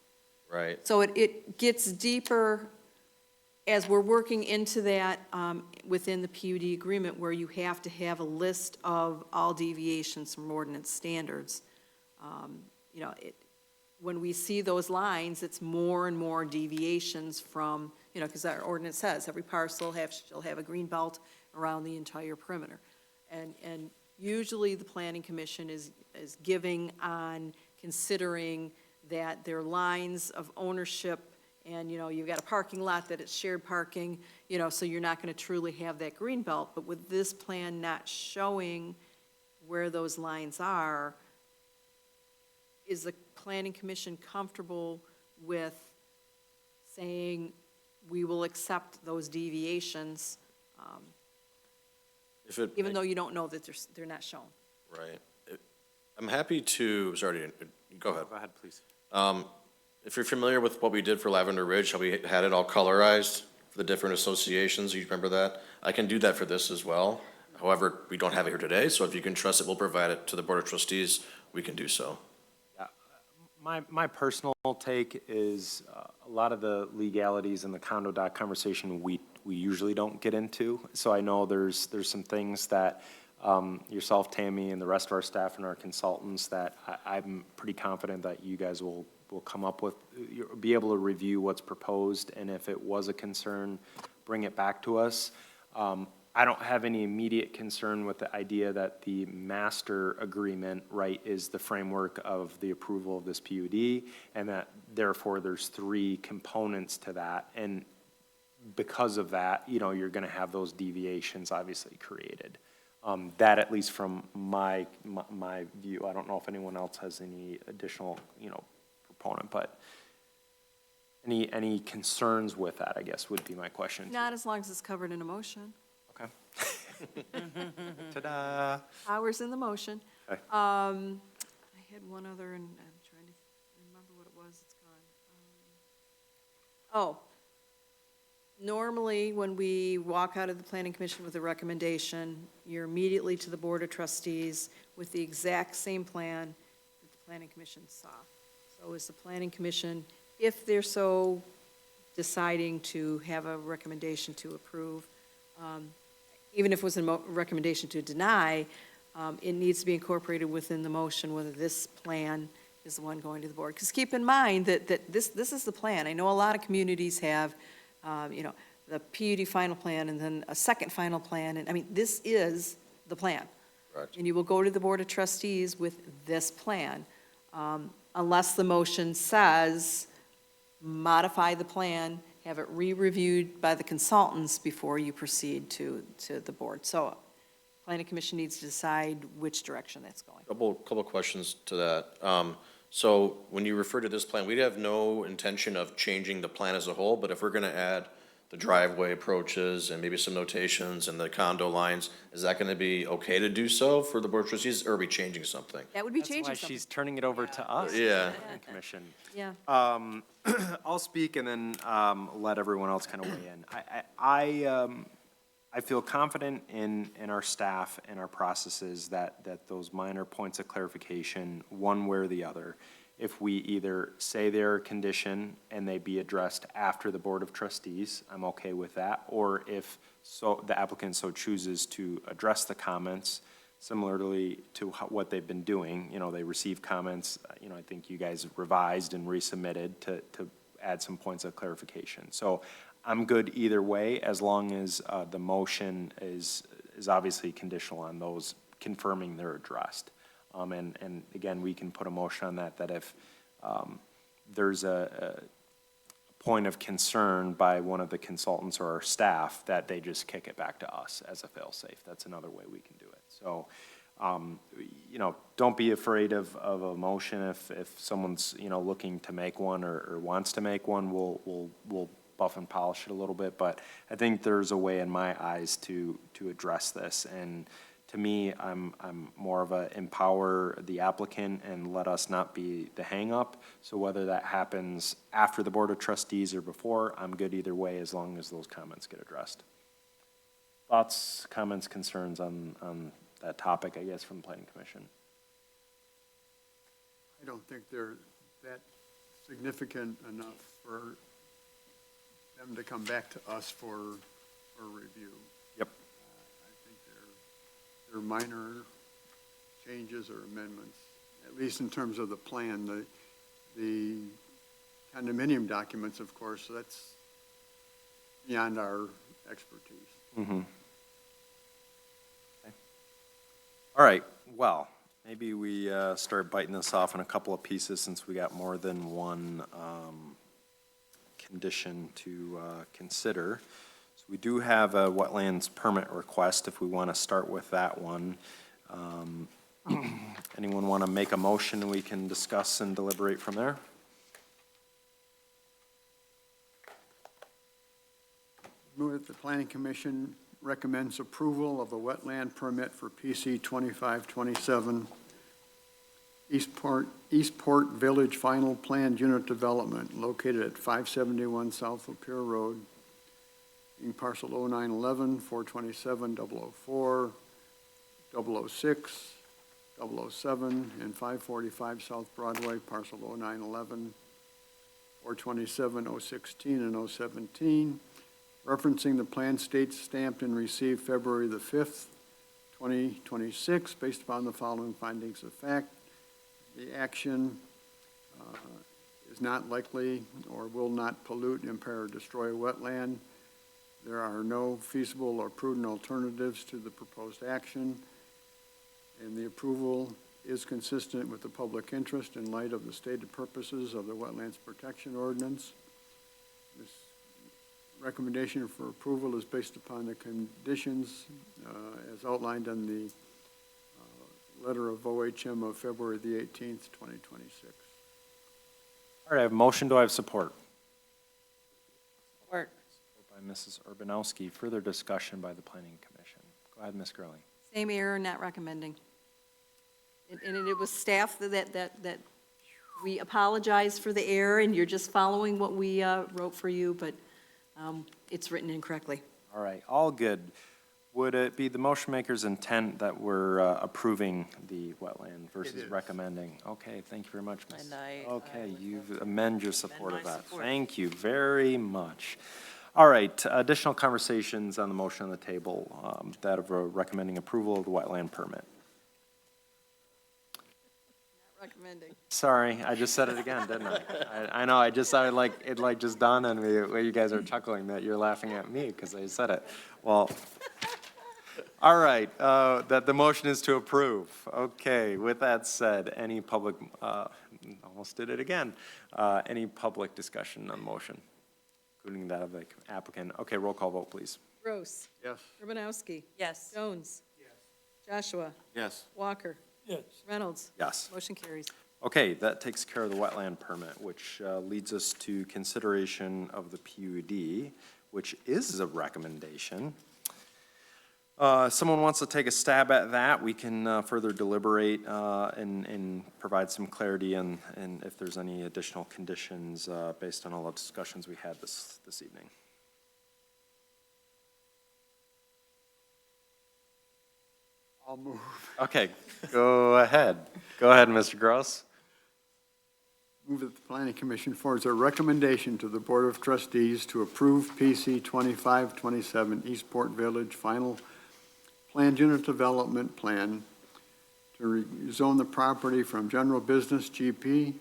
right, So it gets deeper as we're working into that within the PUD agreement, where you have to have a list of all deviations from ordinance standards. You know, when we see those lines, it's more and more deviations from, you know, because our ordinance says every parcel shall have a green belt around the entire perimeter. And usually the planning commission is giving on considering that their lines of ownership, and, you know, you've got a parking lot that it's shared parking, you know, so you're not going to truly have that green belt. But with this plan not showing where those lines are, is the planning commission comfortable with saying, we will accept those deviations, if it. even though you don't know that they're not shown? Right. I'm happy to, sorry, go ahead. Go ahead, please. If you're familiar with what we did for Lavender Ridge, how we had it all colorized for the different associations, you remember that? I can do that for this as well. However, we don't have it here today, so if you can trust it, we'll provide it to the Board of Trustees, we can do so. My personal take is a lot of the legalities in the condo doc conversation we usually don't get into. So I know there's some things that yourself, Tammy, and the rest of our staff and our consultants that I'm pretty confident that you guys will come up with, be able to review what's proposed, and if it was a concern, bring it back to us. I don't have any immediate concern with the idea that the master agreement, right, is the framework of the approval of this PUD, and that therefore there's 3 components to that. And because of that, you know, you're gonna have those deviations obviously created. That, at least from my view, I don't know if anyone else has any additional, you know, proponent, but any concerns with that, I guess, would be my question. Not as long as it's covered in a motion. Okay. Ta-da. Powers in the motion. Okay. I had one other, and I'm trying to remember what it was, it's gone. Normally, when we walk out of the planning commission with a recommendation, you're immediately to the board of trustees with the exact same plan that the planning commission saw. So is the planning commission, if they're so deciding to have a recommendation to approve, even if it was a recommendation to deny, it needs to be incorporated within the motion whether this plan is the one going to the board. Because keep in mind that this is the plan. I know a lot of communities have, you know, the PUD final plan and then a second final plan, and, I mean, this is the plan. Correct. And you will go to the board of trustees with this plan, unless the motion says modify the plan, have it re-reviewed by the consultants before you proceed to the board. So planning commission needs to decide which direction that's going. Couple questions to that. So when you refer to this plan, we have no intention of changing the plan as a whole, but if we're gonna add the driveway approaches and maybe some notations and the condo lines, is that gonna be okay to do so for the board of trustees, or are we changing something? That would be That's changing why something. she's turning it over to us. Yeah. Planning Commission. Yeah. I'll speak and then let everyone else kind of weigh in. I feel confident in our staff and our processes that those minor points of clarification, one way or the other, if we either say they're a condition and they be addressed after the Board of Trustees, I'm okay with that. Or if the applicant so chooses to address the comments similarly to what they've been doing. You know, they received comments, you know, I think you guys revised and resubmitted to add some points of clarification. So I'm good either way, as long as the motion is obviously conditional on those confirming they're addressed. And again, we can put a motion on that if there's a point of concern by one of the consultants or our staff, that they just kick it back to us as a fail-safe. That's another way we can do it. So, you know, don't be afraid of a motion. If someone's, you know, looking to make one or wants to make one, we'll buff and polish it a little bit. But I think there's a way in my eyes to address this. And to me, I'm more of a empower the applicant and let us not be the hang-up. So whether that happens after the Board of Trustees or before, I'm good either way, as long as those comments get addressed. Thoughts, comments, concerns on that topic, I guess, from the Planning Commission? I don't think they're that significant enough for them to come back to us for review. Yep. I think they're minor changes or amendments, at least in terms of the plan. The condominium documents, of course, that's beyond our expertise. Mm-hmm. Okay. All right, well, maybe we start biting this off in a couple of pieces, since we got more than one condition to consider. So we do have a wetlands permit request, if we want to start with that one. Anyone want to make a motion, and we can discuss and deliberate from there? Move that the Planning Commission recommends approval of the wetland permit for PC 2527 Eastport Village Final Planned Unit Development located at 571 South Lapeer Road, in parcel 0911, 427, 004, 006, 007, and 545 South Broadway, parcel 0911, 427, 016, and 017, referencing the plan states stamped and received February the 5th, 2026, based upon the following findings of fact. The action is not likely or will not pollute, impair, or destroy a wetland. There are no feasible or prudent alternatives to the proposed action, and the approval is consistent with the public interest in light of the stated purposes of the Wetlands Protection Ordinance. This recommendation for approval is based upon the conditions as outlined in the letter of OHM of February the 18th, 2026. All right, I have a motion. Do I have support? Support. By Mrs. Urbanowski. Further discussion by the Planning Commission. Go ahead, Ms. Gurley. Same error, not recommending. And it was staff that we apologize for the error, and you're just following what we wrote for you, but it's written incorrectly. All right, all good. Would it be the motion maker's intent that we're approving the wetland versus recommending? Okay, thank you very much, Ms. And I Okay, would you amend your support amend of my that. support. Thank you very much. All right, additional conversations on the motion on the table, that of recommending approval of the wetland permit. Recommending. Sorry, I just said it again, didn't I? I know, I just saw it just dawned on me, where you guys are chuckling, that you're laughing at me because I said it. Well, all right, that the motion is to approve. Okay, with that said, any public, almost did it again, any public discussion on the motion, including that of the applicant? Okay, roll call vote, please. Gross. Yes. Urbanowski. Yes. Jones. Yes. Joshua. Yes. Walker. Yes. Reynolds. Yes. Motion carries. Okay, that takes care of the wetland permit, which leads us to consideration of the PUD, which is a recommendation. Someone wants to take a stab at that, we can further deliberate and provide some clarity and if there's any additional conditions based on all the discussions we had this evening. I'll move. Okay, go ahead. Go ahead, Mr. Gross. Move that the Planning Commission forwards a recommendation to the Board of Trustees to approve PC 2527 Eastport Village Final planned unit development plan to rezone the property from general business GP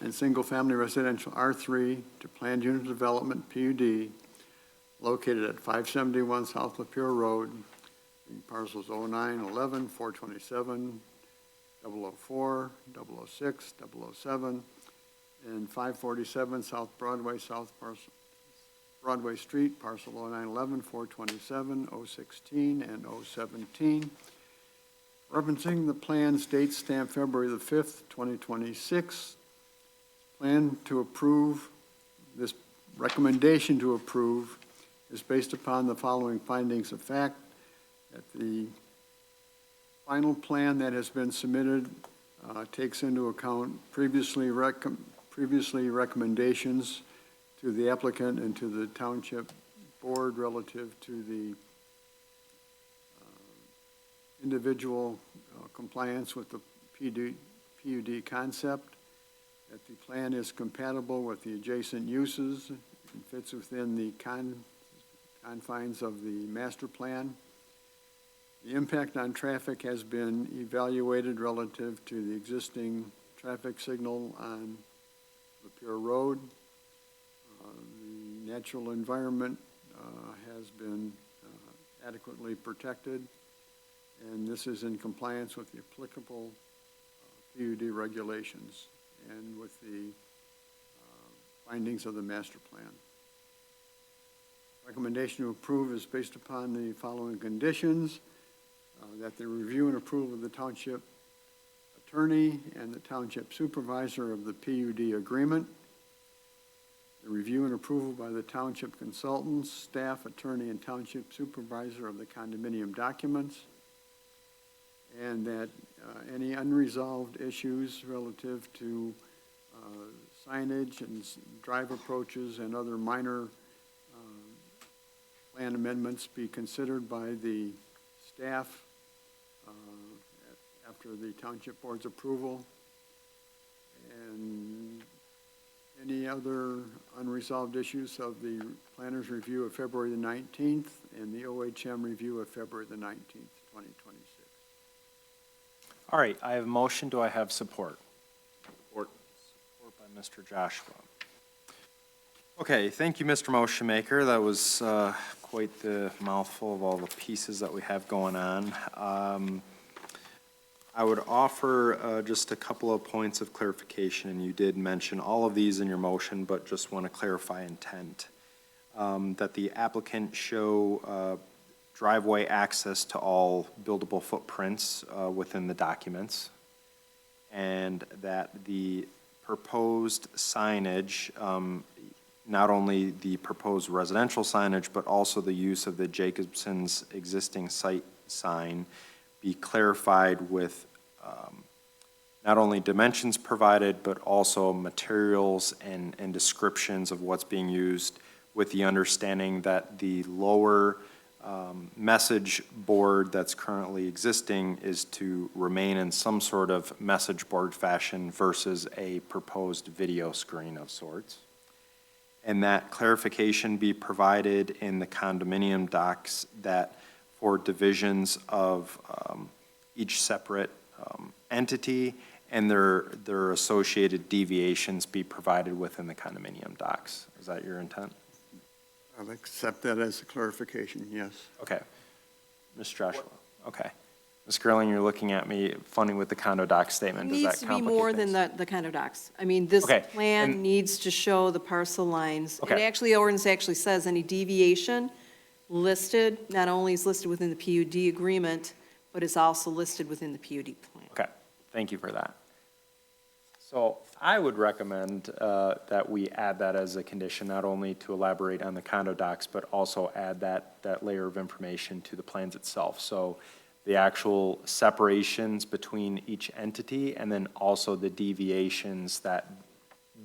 and single-family residential R3 to planned unit development PUD located at 571 South Lapeer Road, in parcels 09, 11, 427, 004, 006, 007, and 547 South Broadway, Broadway Street, parcel 0911, 427, 016, and 017. Referencing the plan's date stamped February the 5th, 2026. Plan to approve, this recommendation to approve is based upon the following findings of fact, that the final plan that has been submitted takes into account previously recommendations to the applicant and to the township board relative to the individual compliance with the PUD concept, that the plan is compatible with the adjacent uses and fits within the confines of the master plan. The impact on traffic has been evaluated relative to the existing traffic signal on Lapeer Road. The natural environment has been adequately protected, and this is in compliance with the applicable PUD regulations and with the findings of the master plan. Recommendation to approve is based upon the following conditions, that the review and approval of the township attorney and the township supervisor of the PUD agreement, the review and approval by the township consultants, staff, attorney, and township supervisor of the condominium documents, and that any unresolved issues relative to signage and drive approaches and other minor plan amendments be considered by the staff after the township board's approval. And any other unresolved issues of the planner's review of February the 19th and the OHM review of February the 19th, 2026. All right, I have a motion. Do I have support? Support by Mr. Joshua. Okay, thank you, Mr. Motion Maker. That was quite the mouthful of all the pieces that we have going on. I would offer just a couple of points of clarification, and you did mention all of these in your motion, but just want to clarify intent. That the applicant show driveway access to all buildable footprints within the documents, and that the proposed signage, not only the proposed residential signage, but also the use of the Jacobson's existing site sign be clarified with not only dimensions provided, but also materials and descriptions of what's being used, with the understanding that the lower message board that's currently existing is to remain in some sort of message board fashion versus a proposed video screen of sorts. And that clarification be provided in the condominium docs, that for divisions of each separate entity and their associated deviations be provided within the condominium docs. Is that your intent? I'll accept that as a clarification, yes. Okay. Ms. Joshua, okay. Ms. Grilling, you're looking at me funny with the condo doc It statement. Does that needs to be complicate more things? than the condo docs. I mean, this Okay, plan and- needs to show the parcel lines. And Okay. actually, the ordinance actually says any deviation listed, not only is listed within the PUD agreement, but is also listed within the PUD plan. Okay, thank you for that. So I would recommend that we add that as a condition, not only to elaborate on the condo docs, but also add that layer of information to the plans itself. So the actual separations between each entity, and then also the deviations that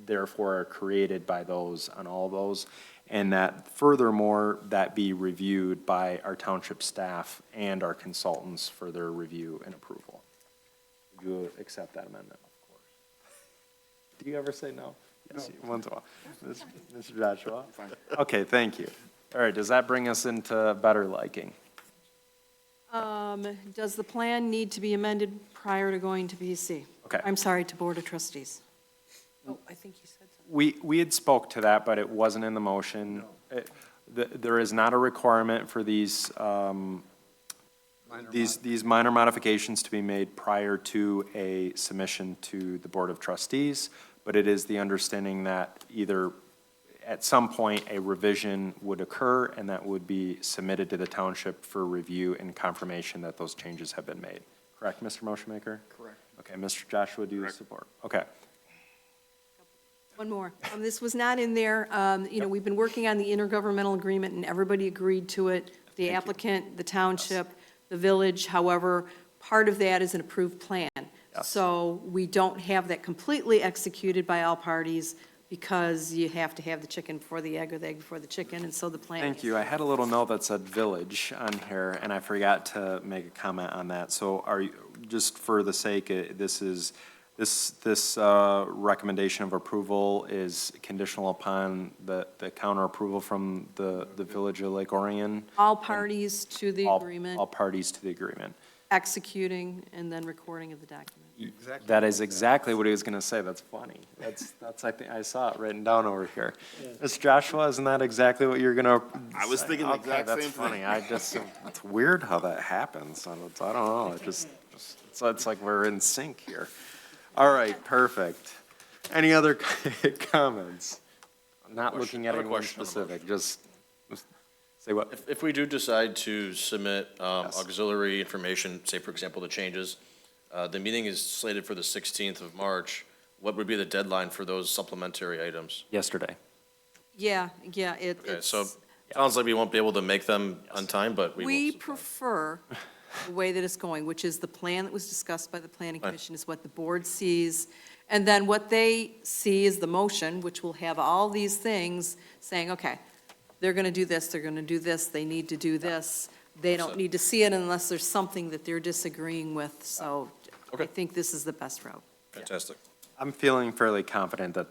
therefore are created by those on all those. And that furthermore, that be reviewed by our township staff and our consultants for their review and approval. Would you accept that amendment? Of course. Do you ever say no? Yes, once in a while. Mr. Joshua? Okay, thank you. All right, does that bring us into better liking? Does the plan need to be amended prior to going to PC? Okay. I'm sorry, to Board of Trustees. Oh, I think you said something. We had spoke to that, but it wasn't in the motion. There is not a requirement for these minor modifications to be made prior to a submission to the Board of Trustees, but it is the understanding that either at some point a revision would occur and that would be submitted to the township for review and confirmation that those changes have been made. Correct, Mr. Motion Maker? Correct. Okay, Mr. Joshua, do you support? Okay. One more. This was not in there. We've been working on the intergovernmental agreement, and everybody agreed to it. The applicant, the township, the village, however, part of that is an approved plan. Yes. So we don't have that completely executed by all parties, because you have to have the chicken before the egg or the egg before the chicken, and so the plan. Thank you. I had a little note that said village on here, and I forgot to make a comment on that. So are you, just for the sake, this recommendation of approval is conditional upon the counter approval from the Village of Lake Orion? All parties to the agreement, All parties to the agreement. executing, and then recording of the document. That is exactly what he was going to say. That's funny. That's, I think, I saw it written down over here. Mr. Joshua, isn't that exactly what you're going to? I was thinking the exact same That's thing. funny. It's weird how that happens. I don't know. It's like we're in sync here. All right, perfect. Any other comments? I'm not looking at I have a anyone question on the specific, just say what? If we do decide to submit Yes. auxiliary information, say for example the changes, the meeting is slated for the 16th of March. What would be the deadline for those supplementary items? Yesterday. Yeah, Okay, it's. so sounds like we won't be able to make them on time, but we will. We prefer the way that it's going, which is the plan that was discussed by the planning Fine. commission is what the board sees. And then what they see is the motion, which will have all these things saying, okay, they're going to do this, they're going to do this, they need to do this. They don't need to see it unless there's something that they're disagreeing with. So I Okay. think this is the best route. Fantastic. I'm feeling fairly confident that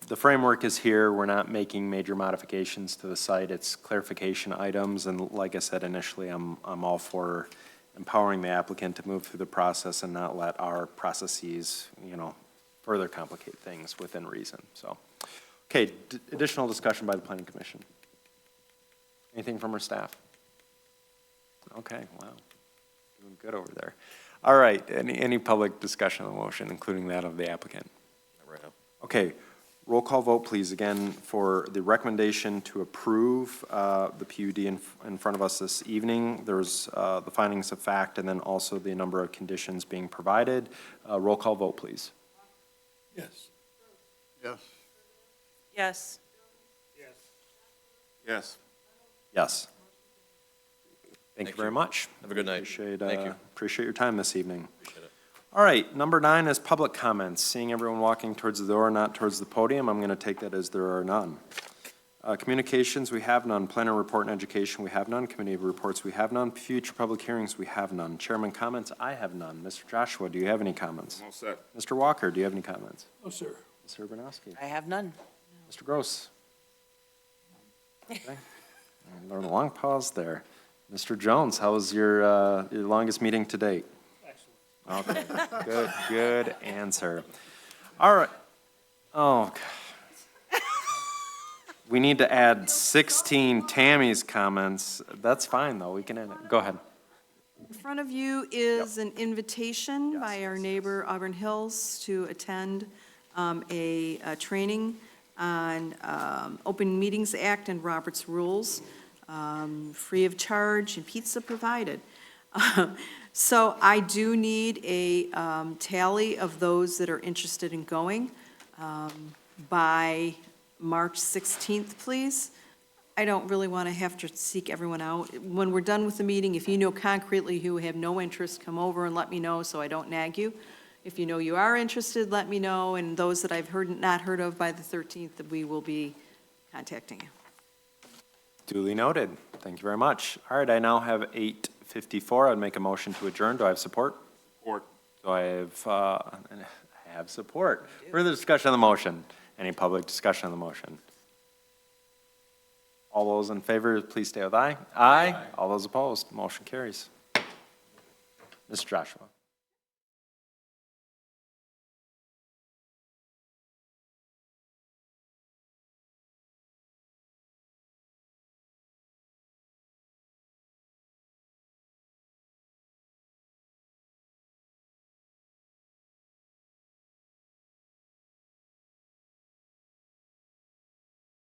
the framework is here. We're not making major modifications to the site. It's clarification items, and like I said initially, I'm all for empowering the applicant to move through the process and not let our processes, further complicate things within reason, so. Okay, additional discussion by the planning commission. Anything from our staff? Okay, wow, doing good over there. All right, any public discussion on the motion, including that of the applicant? Right now. Okay, roll call vote, please, again, for the recommendation to approve the PUD in front of us this evening. There's the findings of fact and then also the number of conditions being provided. Roll call vote, please. Yes. Yes. Yes. Yes. Yes. Thank you Thank very you. much. Have a good night. Thank you. Appreciate your time this evening. Appreciate it. All right, number 9 is public comments. Seeing everyone walking towards the door, not towards the podium, I'm going to take that as there are none. Communications, we have none. Planner report and education, we have none. Committee reports, we have none. Future public hearings, we have none. Chairman comments, I have none. Mr. Joshua, do you have any comments? All set. Mr. Walker, do you have any comments? No, sir. Mr. Urbanowski? I have none. Mr. Gross? Okay. There's a long pause there. Mr. Jones, how was your longest meeting to date? Okay, good answer. All right. Oh, God. We need to add 16 Tammy's comments. That's fine, though. We can add it. Go ahead. In front of you is an invitation by our neighbor Auburn Hills to attend a training on Open Meetings Act and Robert's Rules, free of charge and pizza provided. So I do need a tally of those that are interested in going by March 16th, please. I don't really want to have to seek everyone out. When we're done with the meeting, if you know concretely who have no interest, come over and let me know so I don't nag you. If you know you are interested, let me know, and those that I've not heard of by the 13th, that we will be contacting you. Duly noted. Thank you very much. All right, I now have 8:54. I'd make a motion to adjourn. Do I have support? Support. Do I have support? Further discussion on the motion? Any public discussion on the motion? All those in favor, please stay with aye. Aye. All those opposed, motion carries. Mr. Joshua.